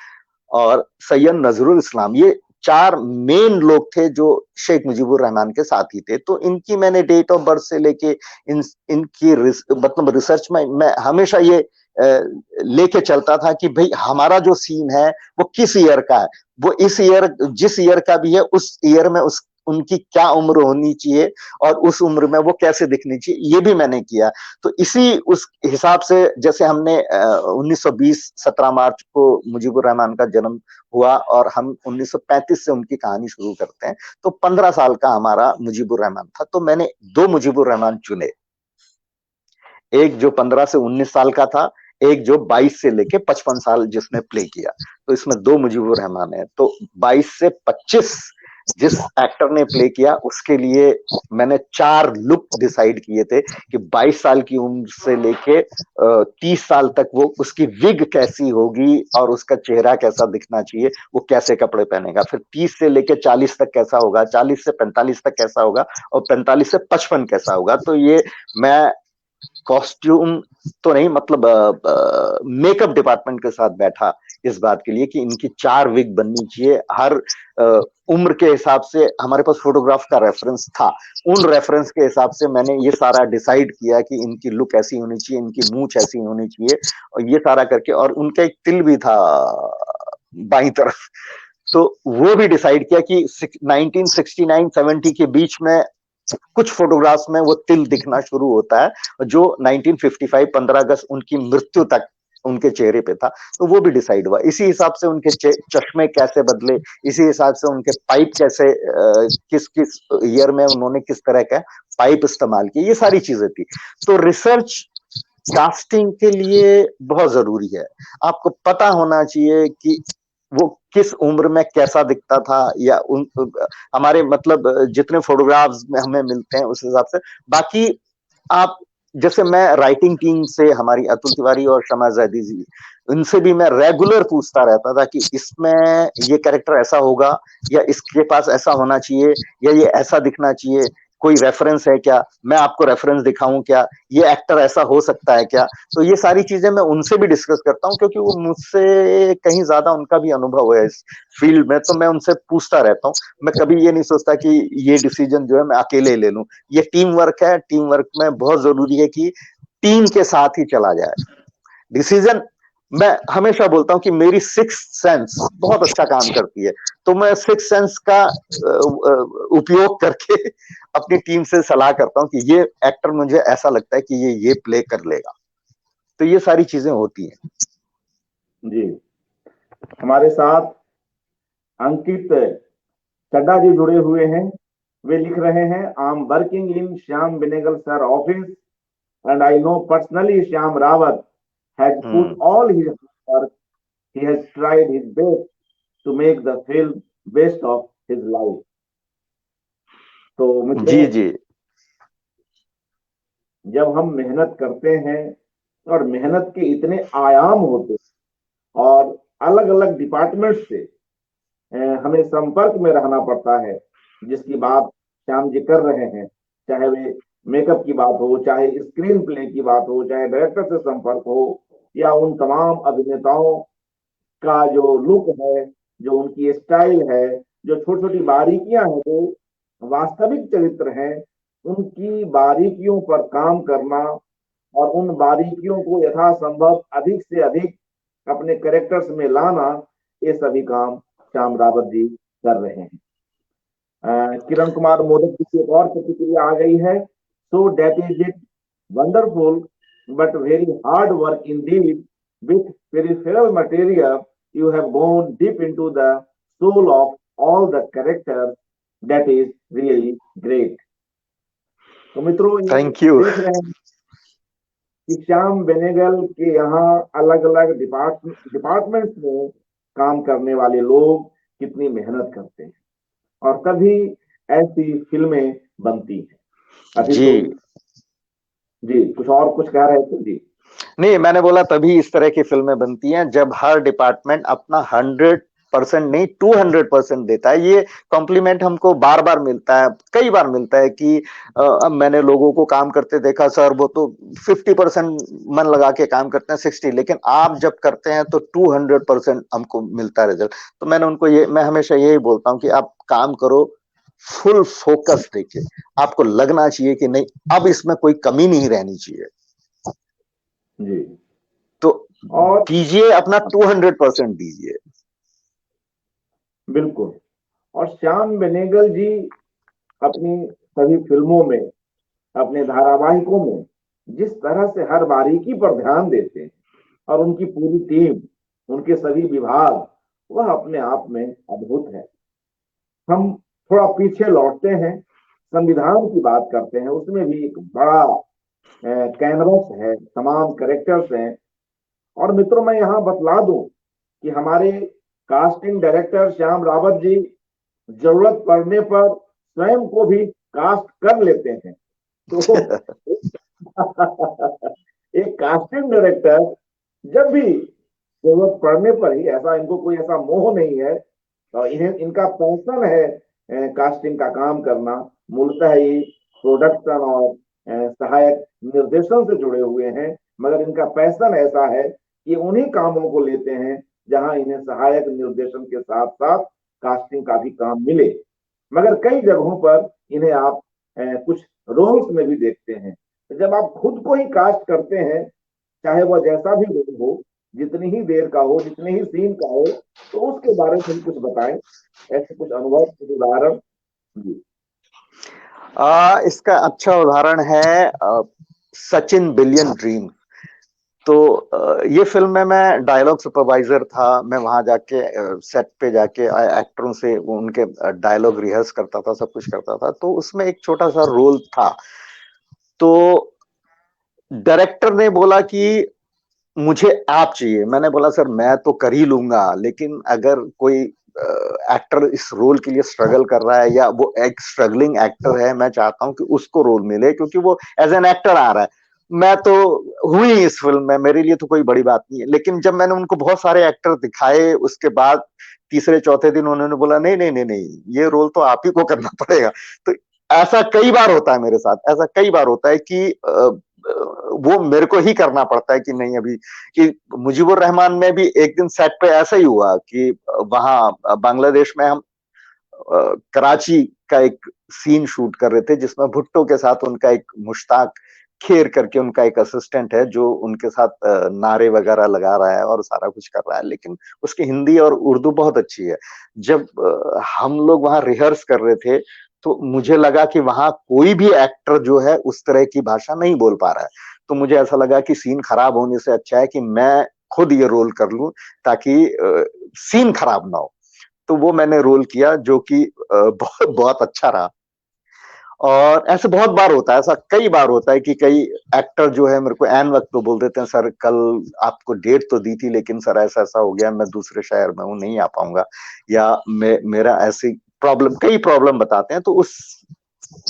और सैयद नजरुल इस्लाम। ये 4 मेन लोग थे जो शेख मुजीबुर रहमान के साथी थे। तो इनकी मैंने डेट ऑफ बर्थ से लेके इनकी मतलब रिसर्च में मैं हमेशा ये लेके चलता था कि भाई हमारा जो सीन है वो किस ईयर का है, वो इस ईयर, जिस ईयर का भी है उस ईयर में उस उनकी क्या उम्र होनी चाहिए और उस उम्र में वो कैसे दिखनी चाहिए, ये भी मैंने किया। तो इसी उस हिसाब से, जैसे हमने 1920 17 मार्च को मुजीबुर रहमान का जन्म हुआ और हम 1935 से उनकी कहानी शुरू करते हैं, तो 15 साल का हमारा मुजीबुर रहमान था। तो मैंने 2 मुजीबुर रहमान चुने, एक जो 15 से 19 साल का था, एक जो 22 से लेके 55 साल जिसने प्ले किया। तो इसमें 2 मुजीबुर रहमान है। तो 22 से 25 जिस एक्टर ने प्ले किया उसके लिए मैंने 4 लुक डिसाइड किए थे कि 22 साल की उम्र से लेके 30 साल तक वो उसकी विग कैसी होगी और उसका चेहरा कैसा दिखना चाहिए, वो कैसे कपड़े पहनेगा। फिर 30 से लेके 40 तक कैसा होगा, 40 से 45 तक कैसा होगा, और 45 से 55 कैसा होगा। तो ये मैं कॉस्ट्यूम तो नहीं, मतलब मेकअप डिपार्टमेंट के साथ बैठा इस बात के लिए कि इनकी 4 विग बननी चाहिए। हर उम्र के हिसाब से हमारे पास फोटोग्राफ का रेफरेंस था, उन रेफरेंस के हिसाब से मैंने ये सारा डिसाइड किया कि इनकी लुक ऐसी होनी चाहिए, इनकी मूंछ ऐसी होनी चाहिए, और ये सारा करके। और उनका एक तिल भी था बाई तरफ, तो वो भी डिसाइड किया कि 1969-70 के बीच में कुछ फोटोग्राफ्स में वो तिल दिखना शुरू होता है, जो 1955 15 अगस्त उनकी मृत्यु तक उनके चेहरे पे था। तो वो भी डिसाइड हुआ। इसी हिसाब से उनके चश्मे कैसे बदले, इसी हिसाब से उनके पाइप कैसे, किस किस ईयर में उन्होंने किस तरह का पाइप इस्तेमाल किया, ये सारी चीजें थी। तो रिसर्च कास्टिंग के लिए बहुत जरूरी है। आपको पता होना चाहिए कि वो किस उम्र में कैसा दिखता था, या हमारे मतलब जितने फोटोग्राफ्स में हमें मिलते हैं उस हिसाब से। बाकी आप, जैसे मैं राइटिंग टीम से, हमारी अतुल तिवारी और शमा जैदी जी, उनसे भी मैं रेगुलर पूछता रहता था कि इसमें ये कैरेक्टर ऐसा होगा, या इसके पास ऐसा होना चाहिए, या ये ऐसा दिखना चाहिए, कोई रेफरेंस है क्या, मैं आपको रेफरेंस दिखाऊं क्या, ये एक्टर ऐसा हो सकता है क्या। तो ये सारी चीजें मैं उनसे भी डिस्कस करता हूँ, क्योंकि वो मुझसे कहीं ज्यादा उनका भी अनुभव है इस फील्ड में। तो मैं उनसे पूछता रहता हूँ। मैं कभी ये नहीं सोचता कि ये डिसीजन जो है मैं अकेले ले लूं। ये टीम वर्क है। टीम वर्क में बहुत जरूरी है कि टीम के साथ ही चला जाए डिसीजन। मैं हमेशा बोलता हूं कि मेरी सिक्स सेंस बहुत अच्छा काम करती है, तो मैं सिक्स सेंस का उपयोग करके अपनी टीम से सलाह करता हूं कि ये एक्टर मुझे ऐसा लगता है कि ये प्ले कर लेगा। तो ये सारी चीजें होती हैं। जी, हमारे साथ अंकित चड्डा जी जुड़े हुए हैं। वे लिख रहे हैं, I am working in Shyam Benegal sir office and I know personally Shyam Rawat has put all his work. He has tried his best to make the film best of his life. तो जी मित्रों, जी। जब हम मेहनत करते हैं और मेहनत के इतने आयाम होते हैं और अलग अलग डिपार्टमेंट से हमें संपर्क में रहना पड़ता है, जिसकी बात श्याम जी कर रहे हैं, चाहे वे मेकअप की बात हो, चाहे स्क्रीन प्ले की बात हो, चाहे डायरेक्टर से संपर्क हो, या उन तमाम अभिनेताओं का जो लुक है, जो उनकी स्टाइल है, जो छोटी छोटी बारीकियां हैं, जो वास्तविक चरित्र हैं, उनकी बारीकियों पर काम करना और उन बारीकियों को यथासंभव अधिक से अधिक अपने कैरेक्टर्स में लाना, ये सभी काम श्याम रावत जी कर रहे हैं। किरण कुमार मोदक जी की एक और प्रतिक्रिया आ गई है, so that is it wonderful but very hard work indeed with peripheral material you have gone deep into the soul of all the characters, that is really great। तो मित्रों, ये थैंक यू। देख रहे हैं कि श्याम बेनेगल के यहाँ अलग अलग डिपार्टमेंट्स में काम करने वाले लोग कितनी मेहनत करते हैं और तभी ऐसी फिल्में बनती हैं। अभी जी तो जी कुछ और कुछ कह रहे थे जी। नहीं, मैंने बोला तभी इस तरह की फिल्में बनती हैं जब हर डिपार्टमेंट अपना 100% नहीं 200% देता है। ये कॉम्प्लीमेंट हमको बार बार मिलता है, कई बार मिलता है कि अब मैंने लोगों को काम करते देखा, सर वो तो 50% मन लगा के काम करते हैं, 60, लेकिन आप जब करते हैं तो 200% हमको मिलता है रिजल्ट। तो मैं हमेशा यही बोलता हूँ कि आप काम करो फुल फोकस देके, आपको लगना चाहिए कि नहीं अब इसमें कोई कमी नहीं रहनी चाहिए, जी तो और दीजिए अपना 200% दीजिए। बिल्कुल। और श्याम बेनेगल जी अपनी सभी फिल्मों में, अपने धारावाहिकों में जिस तरह से हर बारीकी पर ध्यान देते हैं और उनकी पूरी टीम, उनके सभी विभाग, वह अपने आप में अद्भुत है। हम थोड़ा पीछे लौटते हैं, संविधान की बात करते हैं, उसमें भी एक बड़ा कैनवस है, तमाम कैरेक्टर्स हैं। और मित्रों, मैं यहाँ बतला दूं कि हमारे कास्टिंग डायरेक्टर श्याम रावत जी जरूरत पड़ने पर स्वयं को भी कास्ट कर लेते हैं। तो एक कास्टिंग डायरेक्टर जब भी जरूरत पड़ने पर ही, ऐसा इनको कोई ऐसा मोह नहीं है, तो इनका पैशन है कास्टिंग का काम करना। मूलतः ये प्रोडक्शन और सहायक निर्देशन से जुड़े हुए हैं, मगर इनका पैशन ऐसा है कि उन्हीं कामों को लेते हैं जहां इन्हें सहायक निर्देशन के साथ साथ कास्टिंग का भी काम मिले। मगर कई जगहों पर इन्हें आप कुछ रोल्स में भी देखते हैं। तो जब आप खुद को ही कास्ट करते हैं, चाहे वह जैसा भी रोल हो, जितनी ही देर का हो, जितने ही सीन का हो, तो उसके बारे में कुछ बताएं, ऐसे कुछ अनुभव, कुछ उदाहरण जी। इसका अच्छा उदाहरण है सचिन बिलियन ड्रीम। तो ये फिल्म में मैं डायलॉग सुपरवाइजर था। मैं वहां जाके सेट पे जाके एक्टरों से उनके डायलॉग रिहर्स करता था, सब कुछ करता था। तो उसमें एक छोटा सा रोल था। तो डायरेक्टर ने बोला कि मुझे आप चाहिए। मैंने बोला सर मैं तो कर ही लूंगा, लेकिन अगर कोई एक्टर इस रोल के लिए स्ट्रगल कर रहा है या वो एक स्ट्रगलिंग एक्टर है, मैं चाहता हूं कि उसको रोल मिले, क्योंकि वो एज एन एक्टर आ रहा है। मैं तो हुई इस फिल्म में, मेरे लिए तो कोई बड़ी बात नहीं है। लेकिन जब मैंने उनको बहुत सारे एक्टर दिखाए, उसके बाद तीसरे चौथे दिन उन्होंने बोला नहीं नहीं नहीं नहीं, ये रोल तो आप ही को करना पड़ेगा। तो ऐसा कई बार होता है मेरे साथ, ऐसा कई बार होता है कि वो मेरे को ही करना पड़ता है कि नहीं अभी। कि मुजीबुर रहमान में भी एक दिन सेट पे ऐसा ही हुआ कि वहां बांग्लादेश में हम कराची का एक सीन शूट कर रहे थे, जिसमें भुट्टो के साथ उनका एक मुश्ताक खेर करके उनका एक असिस्टेंट है, जो उनके साथ नारे वगैरह लगा रहा है और सारा कुछ कर रहा है, लेकिन उसकी हिंदी और उर्दू बहुत अच्छी है। जब हम लोग वहां रिहर्स कर रहे थे, तो मुझे लगा कि वहां कोई भी एक्टर जो है उस तरह की भाषा नहीं बोल पा रहा है। तो मुझे ऐसा लगा कि सीन खराब होने से अच्छा है कि मैं खुद ये रोल कर लूं, ताकि सीन खराब ना हो। तो वो मैंने रोल किया, जो कि बहुत बहुत अच्छा रहा। और ऐसे बहुत बार होता है, ऐसा कई बार होता है कि कई एक्टर जो है मेरे को एन वक्त तो बोल देते हैं, सर कल आपको डेट तो दी थी, लेकिन सर ऐसा ऐसा हो गया, मैं दूसरे शहर में हूँ, नहीं आ पाऊंगा, या मेरा ऐसी प्रॉब्लम, कई प्रॉब्लम बताते हैं। तो उस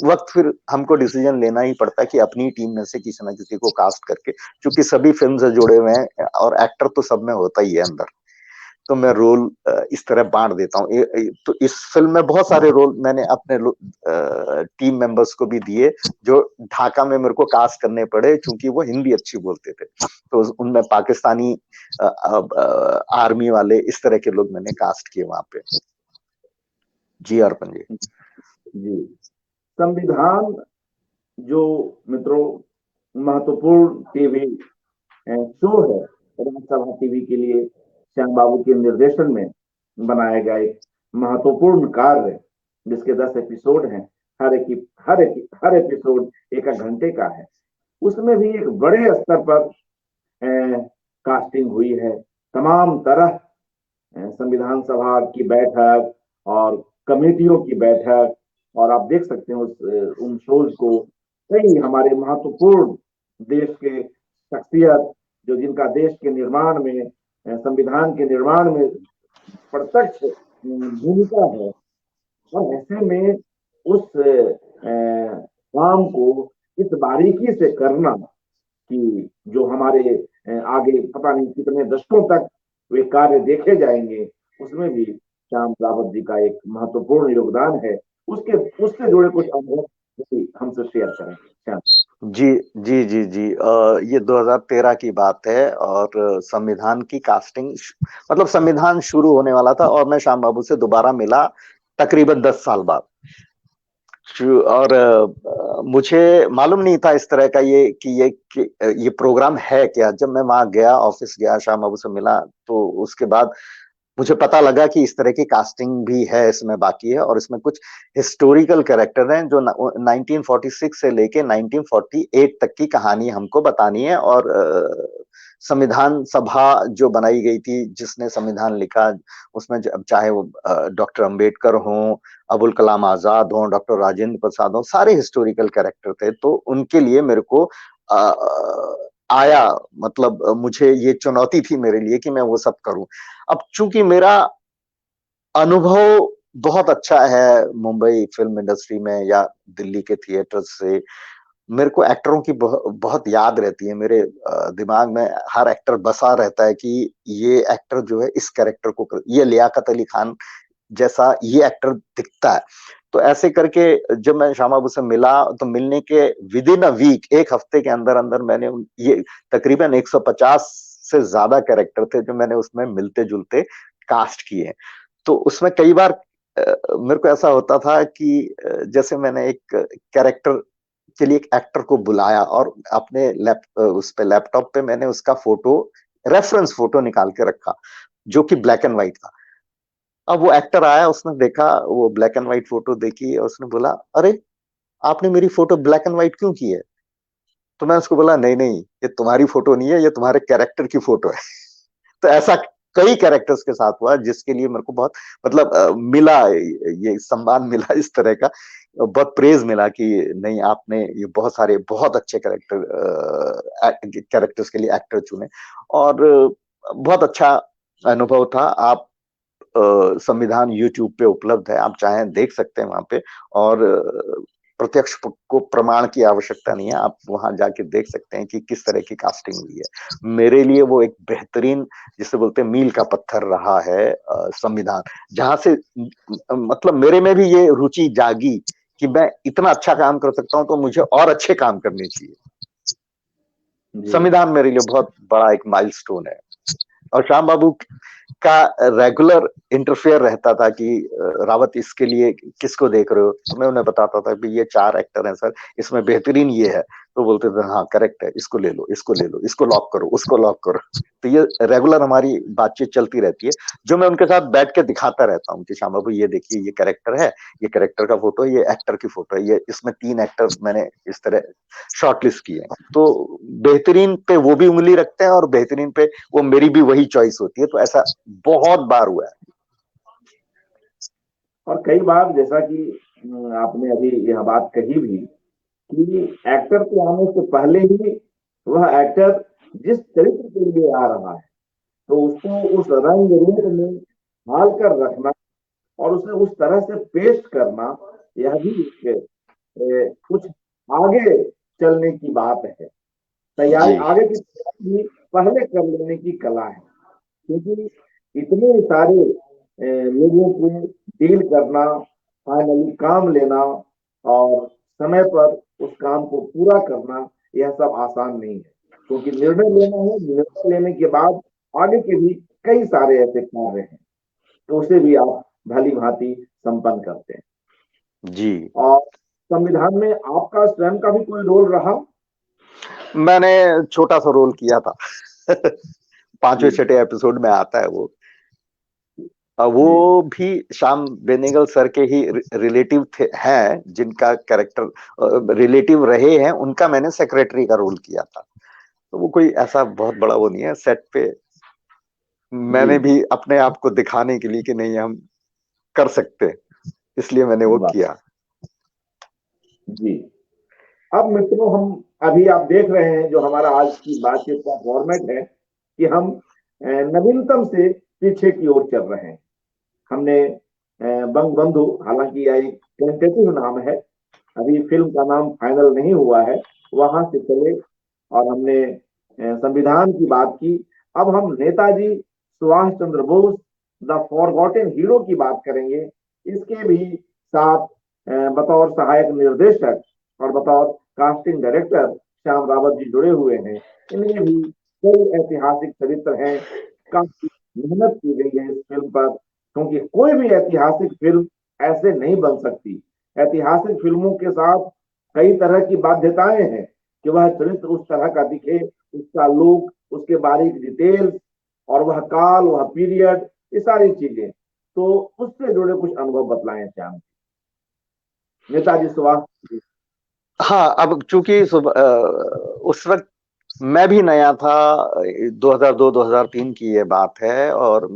वक्त फिर हमको डिसीजन लेना ही पड़ता है कि अपनी टीम में से किसी ना किसी को कास्ट करके, क्योंकि सभी फिल्म से जुड़े हुए हैं और एक्टर तो सब में होता ही है अंदर, तो मैं रोल इस तरह बांट देता हूँ। तो इस फिल्म में बहुत सारे रोल मैंने अपने टीम मेंबर्स को भी दिए, जो ढाका में मेरे को कास्ट करने पड़े क्योंकि वो हिंदी अच्छी बोलते थे, तो उनमें पाकिस्तानी आर्मी वाले इस तरह के लोग मैंने कास्ट किए वहां पे। जी अर्पण जी। जी, संविधान जो मित्रों महत्वपूर्ण टीवी शो है, राज्यसभा टीवी के लिए श्याम बाबू के निर्देशन में बनाया गया एक महत्वपूर्ण कार्य, जिसके 10 एपिसोड हैं। हर एपिसोड एक घंटे का है। उसमें भी एक बड़े स्तर पर कास्टिंग हुई है। तमाम तरह संविधान सभा की बैठक और कमेटियों की बैठक, और आप देख सकते हैं उन शोज को कई हमारे महत्वपूर्ण देश के शख्सियत, जो जिनका देश के निर्माण में, संविधान के निर्माण में प्रत्यक्ष भूमिका है, और ऐसे में उस काम को इस बारीकी से करना कि जो हमारे आगे पता नहीं कितने दशकों तक वे कार्य देखे जाएंगे, उसमें भी श्याम रावत जी का एक महत्वपूर्ण योगदान है। उससे जुड़े कुछ अनुभव हमसे शेयर करें श्याम। जी जी जी जी, ये 2013 की बात है और संविधान की कास्टिंग, मतलब संविधान शुरू होने वाला था और मैं श्याम बाबू से दोबारा मिला तकरीबन 10 साल बाद। और मुझे मालूम नहीं था इस तरह का ये प्रोग्राम है क्या। जब मैं वहां गया, ऑफिस गया, श्याम बाबू से मिला, तो उसके बाद मुझे पता लगा कि इस तरह की कास्टिंग भी है इसमें बाकी है, और इसमें कुछ हिस्टोरिकल कैरेक्टर हैं जो 1946 से लेके 1948 तक की कहानी हमको बतानी है। और संविधान सभा जो बनाई गई थी, जिसने संविधान लिखा, उसमें चाहे वो डॉक्टर अंबेडकर हो, अबुल कलाम आजाद हो, डॉक्टर राजेंद्र प्रसाद हो, सारे हिस्टोरिकल कैरेक्टर थे। तो उनके लिए मेरे को आया, मतलब मुझे ये चुनौती थी मेरे लिए कि मैं वो सब करूं। अब चूंकि मेरा अनुभव बहुत अच्छा है मुंबई फिल्म इंडस्ट्री में या दिल्ली के थिएटर से, मेरे को एक्टरों की बहुत याद रहती है। मेरे दिमाग में हर एक्टर बसा रहता है कि ये एक्टर जो है इस कैरेक्टर को ये लियाकत अली खान जैसा ये एक्टर दिखता है। तो ऐसे करके जब मैं श्याम बाबू से मिला, तो मिलने के विद इन अ वीक, एक हफ्ते के अंदर अंदर मैंने ये तकरीबन 150 से ज्यादा कैरेक्टर थे जो मैंने उसमें मिलते जुलते कास्ट किए। तो उसमें कई बार मेरे को ऐसा होता था कि जैसे मैंने एक कैरेक्टर के लिए एक एक्टर को बुलाया और अपने उस पे लैपटॉप पे मैंने उसका फोटो, रेफरेंस फोटो निकाल के रखा, जो कि ब्लैक एंड व्हाइट था। अब वो एक्टर आया, उसने देखा वो ब्लैक एंड व्हाइट फोटो देखी और उसने बोला, अरे आपने मेरी फोटो ब्लैक एंड व्हाइट क्यों की है? तो मैं उसको बोला, नहीं नहीं, ये तुम्हारी फोटो नहीं है, ये तुम्हारे कैरेक्टर की फोटो है। तो ऐसा कई कैरेक्टर्स के साथ हुआ, जिसके लिए मेरे को बहुत, मतलब मिला, ये सम्मान मिला इस तरह का, बहुत प्रेज मिला कि नहीं, आपने ये बहुत सारे बहुत अच्छे कैरेक्टर्स के लिए एक्टर चुने। और बहुत अच्छा अनुभव था। आप संविधान यूट्यूब पे उपलब्ध है, आप चाहें देख सकते हैं वहां पे। और प्रत्यक्ष को प्रमाण की आवश्यकता नहीं है, आप वहां जाके देख सकते हैं कि किस तरह की कास्टिंग हुई है। मेरे लिए वो एक बेहतरीन, जिसे बोलते हैं मील का पत्थर रहा है संविधान, जहां से मतलब मेरे में भी ये रुचि जागी कि मैं इतना अच्छा काम कर सकता हूं, तो मुझे और अच्छे काम करने चाहिए। संविधान मेरे लिए बहुत बड़ा एक माइलस्टोन है। और श्याम बाबू का रेगुलर इंटरफेयर रहता था कि रावत इसके लिए किसको देख रहे हो, तो मैं उन्हें बताता था कि ये 4 एक्टर हैं सर, इसमें बेहतरीन ये है। तो बोलते थे हाँ करेक्ट है, इसको ले लो, इसको ले लो, इसको लॉक करो, उसको लॉक करो। तो ये रेगुलर हमारी बातचीत चलती रहती है, जो मैं उनके साथ बैठ के दिखाता रहता हूँ कि श्याम बाबू ये देखिए, ये कैरेक्टर है, ये कैरेक्टर का फोटो है, ये एक्टर की फोटो है, ये इसमें 3 एक्टर मैंने इस तरह शॉर्टलिस्ट किए। तो बेहतरीन पे वो भी उंगली रखते हैं और बेहतरीन पे वो मेरी भी वही चॉइस होती है। तो ऐसा बहुत बार हुआ है। और कई बार, जैसा कि आपने अभी यह बात कही भी, कि एक्टर के आने से पहले ही वह एक्टर जिस चरित्र के लिए आ रहा है, तो उसको उस रंग रूप में ढाल कर रखना और उसे उस तरह से पेश करना, यह भी एक कुछ आगे चलने की बात है। तैयारी, जी आगे की तैयारी भी पहले कर लेने की कला है, क्योंकि इतने सारे लोगों को डील करना, फाइनली काम लेना और समय पर उस काम को पूरा करना, यह सब आसान नहीं है। क्योंकि निर्णय लेना है, निर्णय लेने के बाद आगे के भी कई सारे ऐसे कार्य हैं, तो उसे भी आप भली भांति संपन्न करते हैं। जी। और संविधान में आपका स्वयं का भी कोई रोल रहा? मैंने छोटा सा रोल किया था। जी 5वें 6ठे एपिसोड में आता है वो। जी। वो भी श्याम बेनेगल सर के ही रिलेटिव थे, हैं जिनका कैरेक्टर रिलेटिव रहे हैं, उनका मैंने सेक्रेटरी का रोल किया था। तो वो कोई ऐसा बहुत बड़ा वो नहीं है। सेट पे जी। मैंने भी अपने आप को दिखाने के लिए कि नहीं हम कर सकते हैं, इसलिए मैंने वो वाह। किया। जी। अब मित्रों, हम अभी आप देख रहे हैं जो हमारा आज की बातचीत का फॉर्मेट है कि हम नवीनतम से पीछे की ओर चल रहे हैं। हमने बंग बंधु, हालांकि यह एक टेंटेटिव नाम है, अभी फिल्म का नाम फाइनल नहीं हुआ है, वहां से चले और हमने संविधान की बात की। अब हम Netaji Subhash Chandra Bose, the forgotten hero की बात करेंगे। इसके भी साथ बतौर सहायक निर्देशक और बतौर कास्टिंग डायरेक्टर श्याम रावत जी जुड़े हुए हैं। इनमें भी कई ऐतिहासिक चरित्र हैं। काफी मेहनत की गई है इस फिल्म पर, क्योंकि कोई भी ऐतिहासिक फिल्म ऐसे नहीं बन सकती। ऐतिहासिक फिल्मों के साथ कई तरह की बाध्यताएं हैं कि वह चरित्र उस तरह का दिखे, उसका लुक, उसके बारीक डिटेल्स और वह काल, वह पीरियड, ये सारी चीजें। तो उससे जुड़े कुछ अनुभव बतलाएं श्याम। नेताजी सुभाष जी। हाँ, अब चूंकि उस वक्त मैं भी नया था। 2002-2003 की ये बात है, और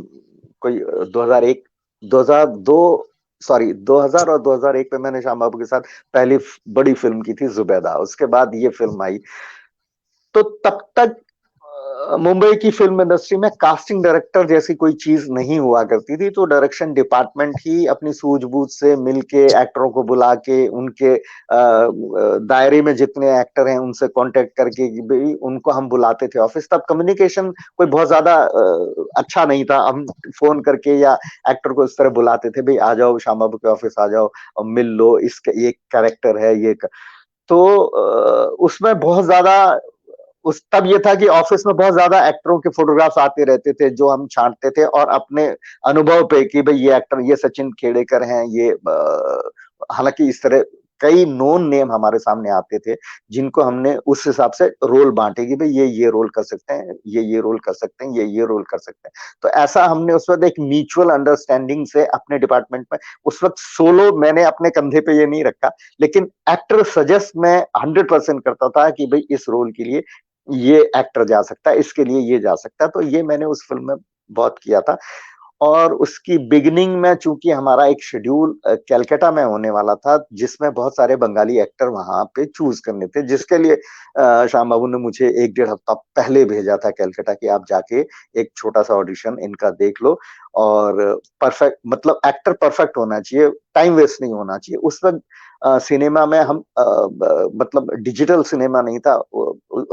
कोई 2001 2002 सॉरी 2000 और 2001 में मैंने श्याम बाबू के साथ पहली बड़ी फिल्म की थी जुबैदा। उसके बाद ये फिल्म आई। तो तब तक मुंबई की फिल्म इंडस्ट्री में कास्टिंग डायरेक्टर जैसी कोई चीज नहीं हुआ करती थी। तो डायरेक्शन डिपार्टमेंट ही अपनी सूझबूझ से मिलके एक्टरों को बुला के उनके दायरे में जितने एक्टर हैं उनसे कांटेक्ट करके भी उनको हम बुलाते थे ऑफिस। तब कम्युनिकेशन कोई बहुत ज्यादा अच्छा नहीं था। हम फोन करके या एक्टर को इस तरह बुलाते थे, भाई आ जाओ श्याम बाबू के ऑफिस आ जाओ और मिल लो, इसका ये कैरेक्टर है ये तो उसमें बहुत ज्यादा उस तब ये था कि ऑफिस में बहुत ज्यादा एक्टरों के फोटोग्राफ्स आते रहते थे जो हम छांटते थे, और अपने अनुभव पे कि भाई ये एक्टर ये सचिन खेड़ेकर हैं, ये हालांकि इस तरह कई नोन नेम हमारे सामने आते थे जिनको हमने उस हिसाब से रोल बांटे कि भाई ये रोल कर सकते हैं, ये रोल कर सकते हैं, ये रोल कर सकते हैं। तो ऐसा हमने उस वक्त एक म्यूचुअल अंडरस्टैंडिंग से अपने डिपार्टमेंट में, उस वक्त सोलो मैंने अपने कंधे पे ये नहीं रखा, लेकिन एक्टर सजेस्ट मैं 100% करता था कि भाई इस रोल के लिए ये एक्टर जा सकता है, इसके लिए ये जा सकता है। तो ये मैंने उस फिल्म में बहुत किया था। और उसकी बिगिनिंग में चूंकि हमारा एक शेड्यूल कैलकाटा में होने वाला था जिसमें बहुत सारे बंगाली एक्टर वहां पे चूज करने थे, जिसके लिए श्याम बाबू ने मुझे 1 डेढ़ हफ्ता पहले भेजा था कैलकाटा कि आप जाके एक छोटा सा ऑडिशन इनका देख लो, और परफेक्ट मतलब एक्टर परफेक्ट होना चाहिए, टाइम वेस्ट नहीं होना चाहिए। उस वक्त सिनेमा में हम मतलब डिजिटल सिनेमा नहीं था,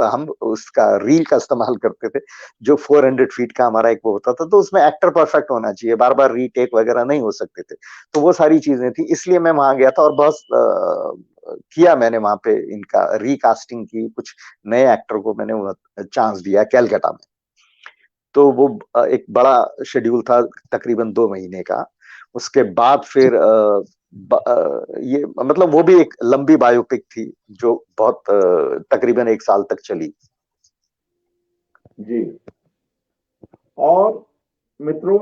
हम उसका रील का इस्तेमाल करते थे जो 400 फीट का हमारा एक वो होता था। तो उसमें एक्टर परफेक्ट होना चाहिए, बार बार रीटेक वगैरह नहीं हो सकते थे। तो वो सारी चीजें थी, इसलिए मैं वहां गया था और बहुत किया मैंने वहां पे इनका रिकास्टिंग की। कुछ नए एक्टर को मैंने चांस दिया कैलकाटा में। तो वो एक बड़ा शेड्यूल था तकरीबन 2 महीने का। उसके बाद फिर ये मतलब वो भी एक लंबी बायोपिक थी जो बहुत तकरीबन 1 साल तक चली। जी। और मित्रों,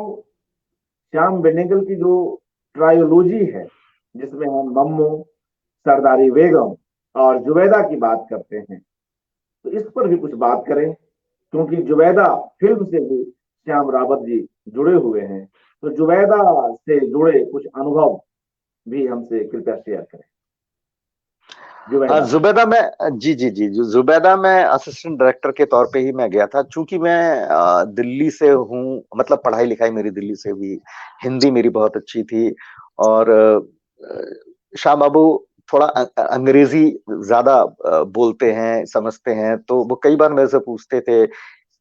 श्याम बेनेगल की जो ट्रायोलॉजी है, जिसमें हम मम्मू, सरदारी बेगम और जुबैदा की बात करते हैं, तो इस पर भी कुछ बात करें, क्योंकि जुबैदा फिल्म से भी श्याम रावत जी जुड़े हुए हैं। तो जुबैदा से जुड़े कुछ अनुभव भी हमसे कृपया शेयर करें। जुबैदा। जुबैदा में जी जुबैदा में असिस्टेंट डायरेक्टर के तौर पे ही मैं गया था। चूंकि मैं दिल्ली से हूँ, मतलब पढ़ाई लिखाई मेरी दिल्ली से हुई, हिंदी मेरी बहुत अच्छी थी, और श्याम बाबू थोड़ा अंग्रेजी ज्यादा बोलते हैं, समझते हैं, तो वो कई बार मेरे से पूछते थे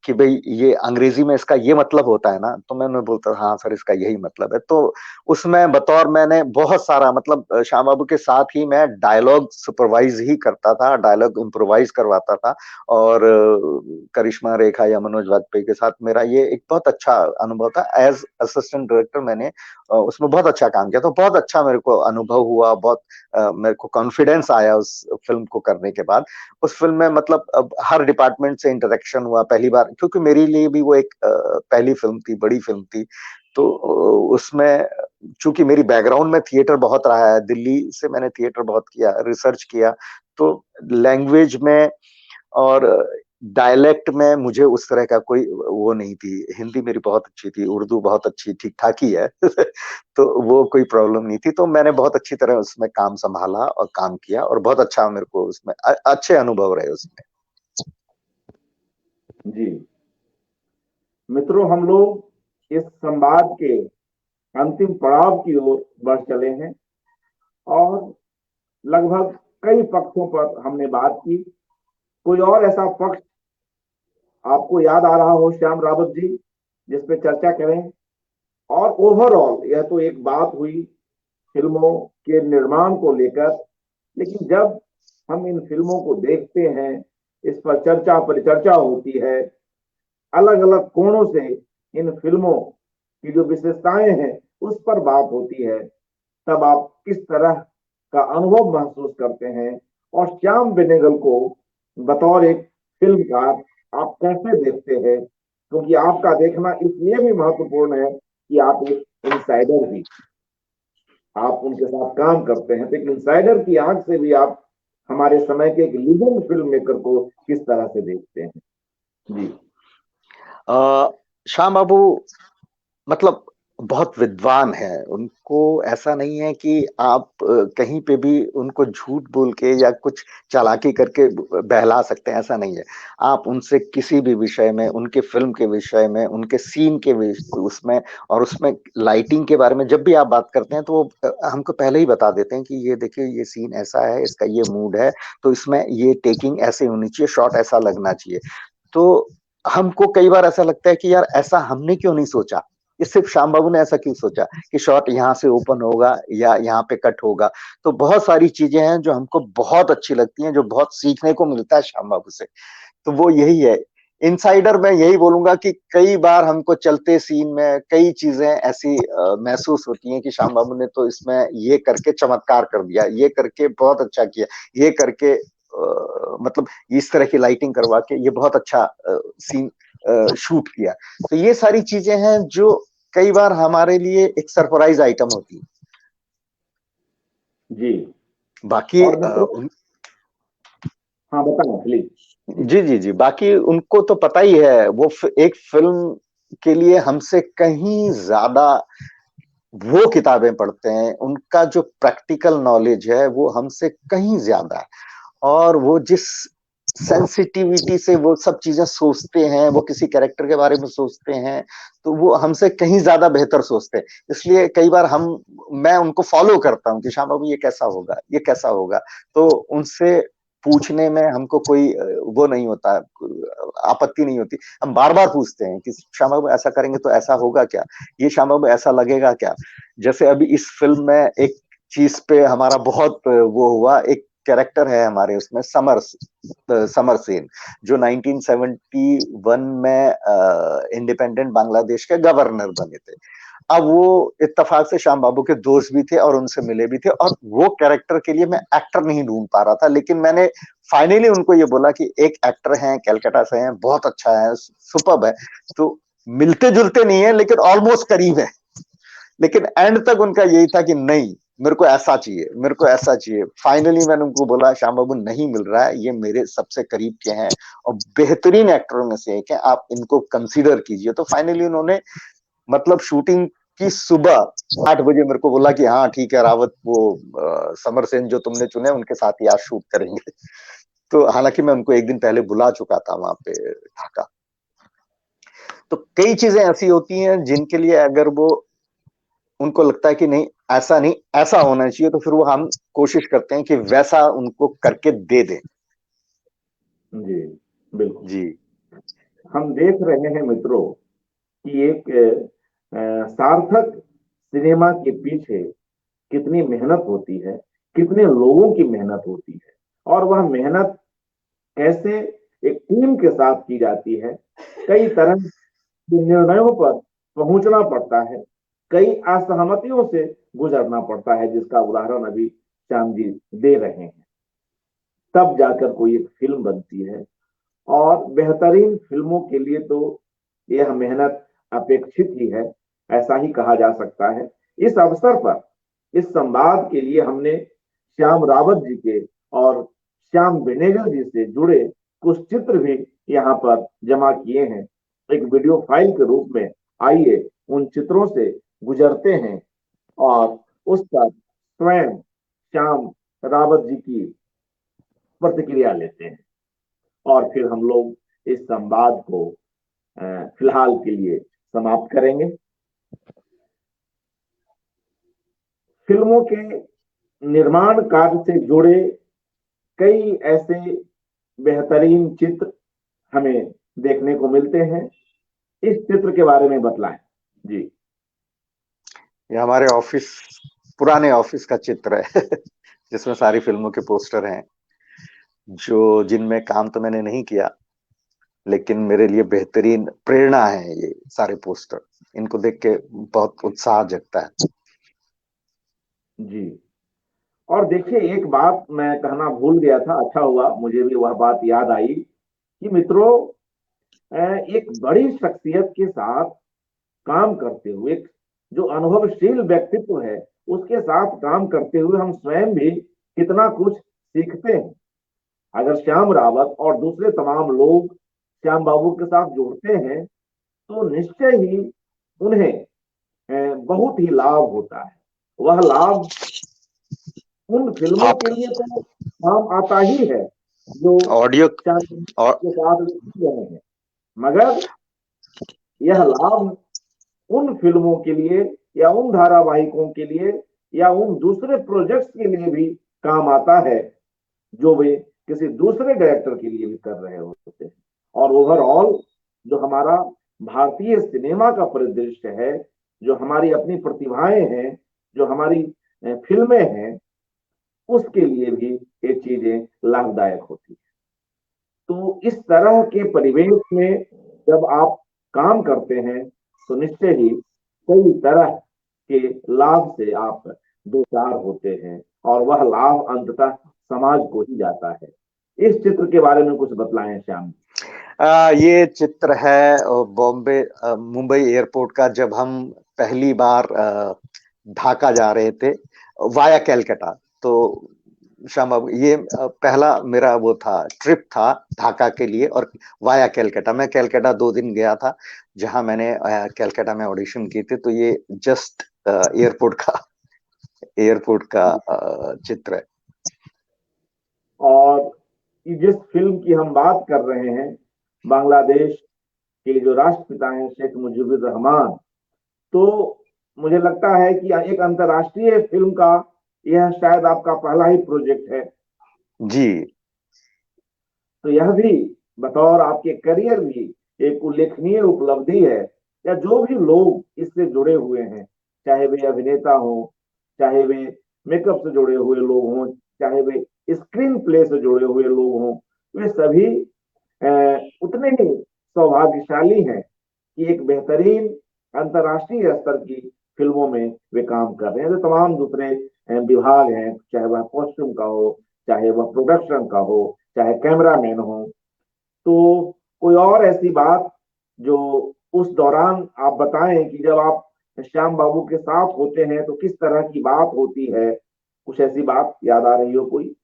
कि भाई ये अंग्रेजी में इसका ये मतलब होता है ना, तो मैं उन्हें बोलता था हाँ सर इसका यही मतलब है। तो उसमें बतौर मैंने बहुत सारा मतलब श्याम बाबू के साथ ही मैं डायलॉग सुपरवाइज ही करता था, डायलॉग इम्प्रोवाइज करवाता था। और करिश्मा रेखा या मनोज वाजपेयी के साथ मेरा ये एक बहुत अच्छा अनुभव था। एज असिस्टेंट डायरेक्टर मैंने उसमें बहुत अच्छा काम किया, तो बहुत अच्छा मेरे को अनुभव हुआ, बहुत मेरे को कॉन्फिडेंस आया उस फिल्म को करने के बाद। उस फिल्म में मतलब अब हर डिपार्टमेंट से इंटरेक्शन हुआ पहली बार, क्योंकि मेरे लिए भी वो एक पहली फिल्म थी, बड़ी फिल्म थी। तो उसमें चूंकि मेरी बैकग्राउंड में थिएटर बहुत रहा है, दिल्ली से मैंने थिएटर बहुत किया, रिसर्च किया, तो लैंग्वेज में और डायलेक्ट में मुझे उस तरह का कोई वो नहीं थी। हिंदी मेरी बहुत अच्छी थी, उर्दू बहुत अच्छी ठीक ठाक ही है तो वो कोई प्रॉब्लम नहीं थी। तो मैंने बहुत अच्छी तरह उसमें काम संभाला और काम किया, और बहुत अच्छा मेरे को उसमें अच्छे अनुभव रहे उसमें। जी मित्रों, हम लोग इस संवाद के अंतिम पड़ाव की ओर बढ़ चले हैं और लगभग कई पक्षों पर हमने बात की। कोई और ऐसा पक्ष आपको याद आ रहा हो श्याम रावत जी, जिस पे चर्चा करें? और ओवरऑल यह तो एक बात हुई फिल्मों के निर्माण को लेकर, लेकिन जब हम इन फिल्मों को देखते हैं, इस पर चर्चा परिचर्चा होती है, अलग अलग कोणों से इन फिल्मों की जो विशेषताएं हैं उस पर बात होती है, तब आप किस तरह का अनुभव महसूस करते हैं? और श्याम बेनेगल को बतौर एक फिल्मकार आप कैसे देखते हैं? क्योंकि आपका देखना इसलिए भी महत्वपूर्ण है कि आप एक इनसाइडर भी, आप उनके साथ काम करते हैं, तो एक इनसाइडर की आंख से भी आप हमारे समय के एक लीजेंड फिल्म मेकर को किस तरह से देखते हैं? जी श्याम बाबू मतलब बहुत विद्वान है। उनको ऐसा नहीं है कि आप कहीं पे भी उनको झूठ बोल के या कुछ चालाकी करके बहला सकते हैं, ऐसा नहीं है। आप उनसे किसी भी विषय में, उनके फिल्म के विषय में, उनके सीन के उसमें, और उसमें लाइटिंग के बारे में जब भी आप बात करते हैं, तो वो हमको पहले ही बता देते हैं कि ये देखिए ये सीन ऐसा है, इसका ये मूड है, तो इसमें ये टेकिंग ऐसे होनी चाहिए, शॉट ऐसा लगना चाहिए। तो हमको कई बार ऐसा लगता है कि यार ऐसा हमने क्यों नहीं सोचा, ये सिर्फ श्याम बाबू ने ऐसा क्यों सोचा कि शॉट यहाँ से ओपन होगा या यहाँ पे कट होगा। तो बहुत सारी चीजें हैं जो हमको बहुत अच्छी लगती हैं, जो बहुत सीखने को मिलता है श्याम बाबू से। तो वो यही है। इनसाइडर मैं यही बोलूंगा कि कई बार हमको चलते सीन में कई चीजें ऐसी महसूस होती हैं कि श्याम बाबू ने तो इसमें ये करके चमत्कार कर दिया, ये करके बहुत अच्छा किया, ये करके मतलब इस तरह की लाइटिंग करवा के ये बहुत अच्छा सीन शूट किया। तो ये सारी चीजें हैं जो कई बार हमारे लिए एक सरप्राइज आइटम होती है। जी बाकी और मित्रों, हाँ बताएं प्लीज। जी जी जी, बाकी उनको तो पता ही है, वो एक फिल्म के लिए हमसे कहीं ज्यादा वो किताबें पढ़ते हैं, उनका जो प्रैक्टिकल नॉलेज है वो हमसे कहीं ज्यादा है। और वो जिस सेंसिटिविटी से वो सब चीजें सोचते हैं, वो किसी कैरेक्टर के बारे में सोचते हैं, तो वो हमसे कहीं ज्यादा बेहतर सोचते हैं। इसलिए कई बार मैं उनको फॉलो करता हूँ कि श्याम बाबू ये कैसा होगा, ये कैसा होगा। तो उनसे पूछने में हमको कोई वो नहीं होता, आपत्ति नहीं होती। हम बार बार पूछते हैं कि श्याम बाबू ऐसा करेंगे तो ऐसा होगा क्या, ये श्याम बाबू ऐसा लगेगा क्या। जैसे अभी इस फिल्म में एक चीज पे हमारा बहुत वो हुआ, एक कैरेक्टर है हमारे उसमें समर सेन, जो 1971 में इंडिपेंडेंट बांग्लादेश के गवर्नर बने थे। अब वो इत्तेफाक से श्याम बाबू के दोस्त भी थे और उनसे मिले भी थे, और वो कैरेक्टर के लिए मैं एक्टर नहीं ढूंढ पा रहा था, लेकिन मैंने फाइनली उनको ये बोला कि एक एक्टर हैं, कैलकाटा से हैं, बहुत अच्छा है, सुपर्ब है। तो मिलते जुलते नहीं है लेकिन ऑलमोस्ट करीब है। लेकिन एंड तक उनका यही था कि नहीं, मेरे को ऐसा चाहिए, मेरे को ऐसा चाहिए। फाइनली मैंने उनको बोला श्याम बाबू नहीं मिल रहा है, ये मेरे सबसे करीब के हैं और बेहतरीन एक्टरों में से एक है, आप इनको कंसीडर कीजिए। तो फाइनली उन्होंने मतलब शूटिंग की सुबह 8 बजे मेरे को बोला कि हाँ ठीक है रावत, वो समर सेन जो तुमने चुने उनके साथ ही आज शूट करेंगे। तो हालांकि मैं उनको एक दिन पहले बुला चुका था वहां पे ढाका। तो कई चीजें ऐसी होती हैं जिनके लिए अगर वो उनको लगता है कि नहीं ऐसा नहीं, ऐसा होना चाहिए, तो फिर वो हम कोशिश करते हैं कि वैसा उनको करके दे दें। जी बिल्कुल। जी। हम देख रहे हैं मित्रों कि एक सार्थक सिनेमा के पीछे कितनी मेहनत होती है, कितने लोगों की मेहनत होती है, और वह मेहनत कैसे एक टीम के साथ की जाती है। कई तरह के निर्णयों पर पहुंचना पड़ता है, कई असहमतियों से गुजरना पड़ता है, जिसका उदाहरण अभी श्याम जी दे रहे हैं। तब जाकर कोई एक फिल्म बनती है, और बेहतरीन फिल्मों के लिए तो यह मेहनत अपेक्षित ही है, ऐसा ही कहा जा सकता है। इस अवसर पर, इस संवाद के लिए हमने श्याम रावत जी के और श्याम बेनेगल जी से जुड़े कुछ चित्र भी यहाँ पर जमा किए हैं एक वीडियो फाइल के रूप में। आइए उन चित्रों से गुजरते हैं और उस पर स्वयं श्याम रावत जी की प्रतिक्रिया लेते हैं, और फिर हम लोग इस संवाद को फिलहाल के लिए समाप्त करेंगे। फिल्मों के निर्माण कार्य से जुड़े कई ऐसे बेहतरीन चित्र हमें देखने को मिलते हैं। इस चित्र के बारे में बतलाएं जी। ये हमारे ऑफिस, पुराने ऑफिस का चित्र है जिसमें सारी फिल्मों के पोस्टर हैं, जो जिनमें काम तो मैंने नहीं किया, लेकिन मेरे लिए बेहतरीन प्रेरणा है ये सारे पोस्टर। इनको देख के बहुत उत्साह जगता है। जी। और देखिए, एक बात मैं कहना भूल गया था, अच्छा हुआ मुझे भी वह बात याद आई कि मित्रों, एक बड़ी शख्सियत के साथ काम करते हुए, जो अनुभवशील व्यक्तित्व है, उसके साथ काम करते हुए हम स्वयं भी कितना कुछ सीखते हैं। अगर श्याम रावत और दूसरे तमाम लोग श्याम बाबू के साथ जुड़ते हैं, तो निश्चय ही उन्हें बहुत ही लाभ होता है। वह लाभ उन फिल्मों आप के लिए तो काम आता ही है जो ऑडियो श्याम और के साथ रहे हैं, मगर यह लाभ उन फिल्मों के लिए, या उन धारावाहिकों के लिए, या उन दूसरे प्रोजेक्ट्स के लिए भी काम आता है जो वे किसी दूसरे डायरेक्टर के लिए भी कर रहे होते हैं। और ओवरऑल जो हमारा भारतीय सिनेमा का परिदृश्य है, जो हमारी अपनी प्रतिभाएं हैं, जो हमारी फिल्में हैं, उसके लिए भी ये चीजें लाभदायक होती है। तो इस तरह के परिवेश में जब आप काम करते हैं, तो निश्चय ही कई तरह के लाभ से आप दो चार होते हैं, और वह लाभ अंततः समाज को ही जाता है। इस चित्र के बारे में कुछ बतलाएं श्याम। ये चित्र है बॉम्बे मुंबई एयरपोर्ट का, जब हम पहली बार ढाका जा रहे थे वाया कैलकाटा। तो श्याम बाबू, ये पहला मेरा वो था, ट्रिप था ढाका के लिए, और वाया कैलकाटा। मैं कैलकाटा 2 दिन गया था, जहां मैंने कैलकाटा में ऑडिशन की थी। तो ये जस्ट एयरपोर्ट का चित्र है। और जिस फिल्म की हम बात कर रहे हैं, बांग्लादेश के जो राष्ट्रपिता हैं शेख मुजीबुर रहमान, तो मुझे लगता है कि एक अंतर्राष्ट्रीय फिल्म का यह शायद आपका पहला ही प्रोजेक्ट है। जी। तो यह भी बतौर आपके करियर भी एक उल्लेखनीय उपलब्धि है। या जो भी लोग इससे जुड़े हुए हैं, चाहे वे अभिनेता हो, चाहे वे मेकअप से जुड़े हुए लोग हों, चाहे वे स्क्रीन प्ले से जुड़े हुए लोग हों, वे सभी उतने ही सौभाग्यशाली हैं कि एक बेहतरीन अंतर्राष्ट्रीय स्तर की फिल्मों में वे काम कर रहे हैं। तो तमाम दूसरे विभाग हैं, चाहे वह कॉस्ट्यूम का हो, चाहे वह प्रोडक्शन का हो, चाहे कैमरामैन हो। तो कोई और ऐसी बात जो उस दौरान आप बताएं कि जब आप श्याम बाबू के साथ होते हैं तो किस तरह की बात होती है, कुछ ऐसी बात याद आ रही हो कोई?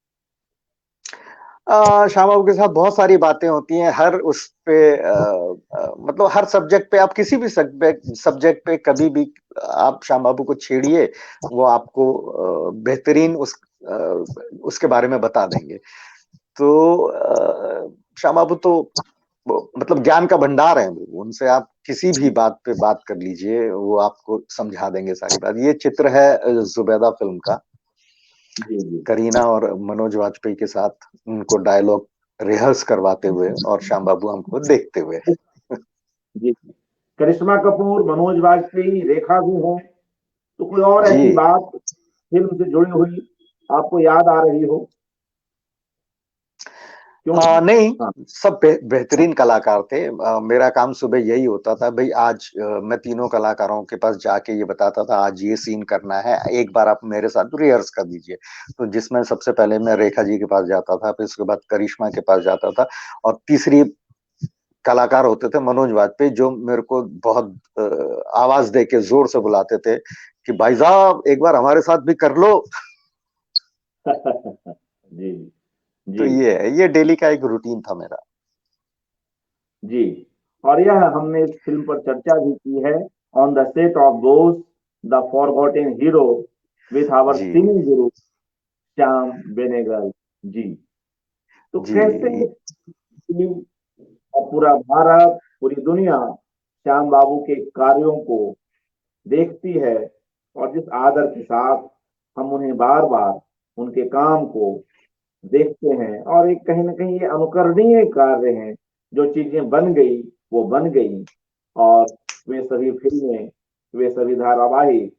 श्याम बाबू के साथ बहुत सारी बातें होती हैं, हर उस पे मतलब हर सब्जेक्ट पे, आप किसी भी सब्जेक्ट पे कभी भी आप श्याम बाबू को छेड़िए, वो आपको बेहतरीन उसके बारे में बता देंगे। तो श्याम बाबू तो मतलब ज्ञान का भंडार है, उनसे आप किसी भी बात पे बात कर लीजिए, वो आपको समझा देंगे सारी बात। ये चित्र है जुबैदा फिल्म का, जी जी करीना और मनोज वाजपेयी के साथ उनको डायलॉग रिहर्स करवाते हुए और श्याम बाबू हमको देखते हुए। जी। करिश्मा कपूर, मनोज वाजपेयी, रेखा भी है, तो कोई और जी। ऐसी बात फिल्म से जुड़ी हुई आपको याद आ रही हो? क्योंकि नहीं, हाँ सब बेहतरीन कलाकार थे। मेरा काम सुबह यही होता था, भाई आज मैं तीनों कलाकारों के पास जाके ये बताता था आज ये सीन करना है, एक बार आप मेरे साथ रिहर्स कर दीजिए। तो जिसमें सबसे पहले मैं रेखा जी के पास जाता था, फिर उसके बाद करिश्मा के पास जाता था, और तीसरी कलाकार होते थे मनोज वाजपेयी, जो मेरे को बहुत आवाज दे के जोर से बुलाते थे कि भाई साहब एक बार हमारे साथ भी कर लो। जी तो जी ये है, ये डेली का एक रूटीन था मेरा। जी। और यह हमने इस फिल्म पर चर्चा भी की है, on the set of Dost, the forgotten hero, with our ji cine guru Shyam Benegal जी। तो जी कैसे फिल्म और पूरा भारत, पूरी दुनिया श्याम बाबू के कार्यों को देखती है, और जिस आदर के साथ हम उन्हें बार बार उनके काम को देखते हैं, और एक कहीं ना कहीं ये अनुकरणीय कार्य हैं। जो चीजें बन गई वो बन गई, और वे सभी फिल्में, वे सभी धारावाहिक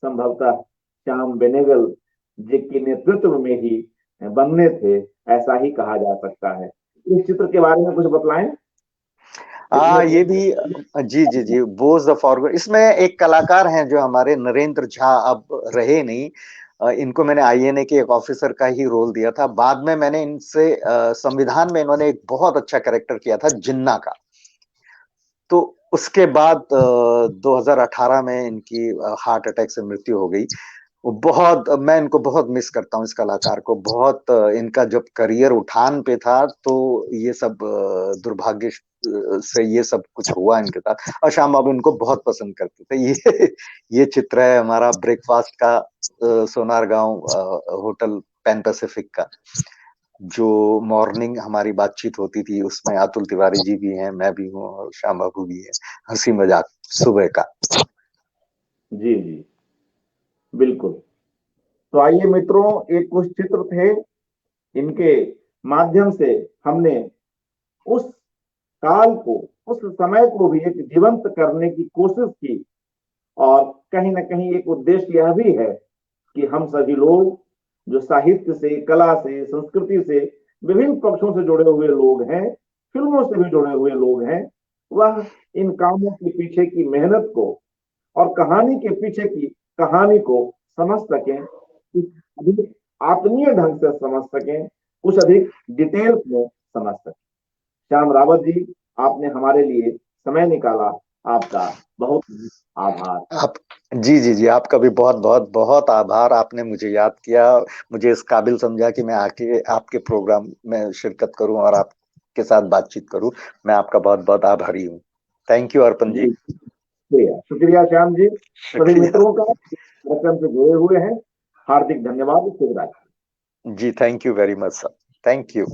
संभवतः श्याम बेनेगल जी के नेतृत्व में ही बनने थे, ऐसा ही कहा जा सकता है। इस चित्र के बारे में कुछ बतलाएं। इसमें ये भी। जी जी जी, बोझ द फॉरवर्ड, इसमें एक कलाकार हैं जो हमारे नरेंद्र झा, अब रहे नहीं। इनको मैंने आईएनए के एक ऑफिसर का ही रोल दिया था। बाद में मैंने इनसे संविधान में इन्होंने एक बहुत अच्छा कैरेक्टर किया था, जिन्ना का। तो उसके बाद 2018 में इनकी हार्ट अटैक से मृत्यु हो गई। वो बहुत, मैं इनको बहुत मिस करता हूँ, इस कलाकार को बहुत। इनका जब करियर उठान पे था तो ये सब दुर्भाग्य से ये सब कुछ हुआ इनके साथ। और श्याम बाबू इनको बहुत पसंद करते थे। ये चित्र है हमारा ब्रेकफास्ट का, सोनार गांव होटल पैन पैसिफिक का। जो मॉर्निंग हमारी बातचीत होती थी, उसमें अतुल तिवारी जी भी हैं, मैं भी हूँ और श्याम बाबू भी है। हंसी मजाक सुबह का। जी जी बिल्कुल। तो आइए मित्रों, एक कुछ चित्र थे, इनके माध्यम से हमने उस काल को, उस समय को भी एक जीवंत करने की कोशिश की। और कहीं ना कहीं एक उद्देश्य यह भी है कि हम सभी लोग जो साहित्य से, कला से, संस्कृति से, विभिन्न पक्षों से जुड़े हुए लोग हैं, फिल्मों से भी जुड़े हुए लोग हैं, वह इन कामों के पीछे की मेहनत को और कहानी के पीछे की कहानी को समझ सकें, कुछ अधिक आत्मीय ढंग से समझ सकें, कुछ अधिक डिटेल्स में समझ सकें। श्याम रावत जी, आपने हमारे लिए समय निकाला, आपका बहुत आभार। आप, जी जी जी, आपका भी बहुत बहुत बहुत आभार। आपने मुझे याद किया, मुझे इस काबिल समझा कि मैं आके आपके प्रोग्राम में शिरकत करूं और आपके साथ बातचीत करूं। मैं आपका बहुत बहुत आभारी हूं। थैंक यू अर्पण जी। जी शुक्रिया, शुक्रिया श्याम जी। सभी शुक्रिया। मित्रों का कार्यक्रम से जुड़े हुए हैं, हार्दिक धन्यवाद, शुभ रात्रि। जी, thank you very much sir. Thank you.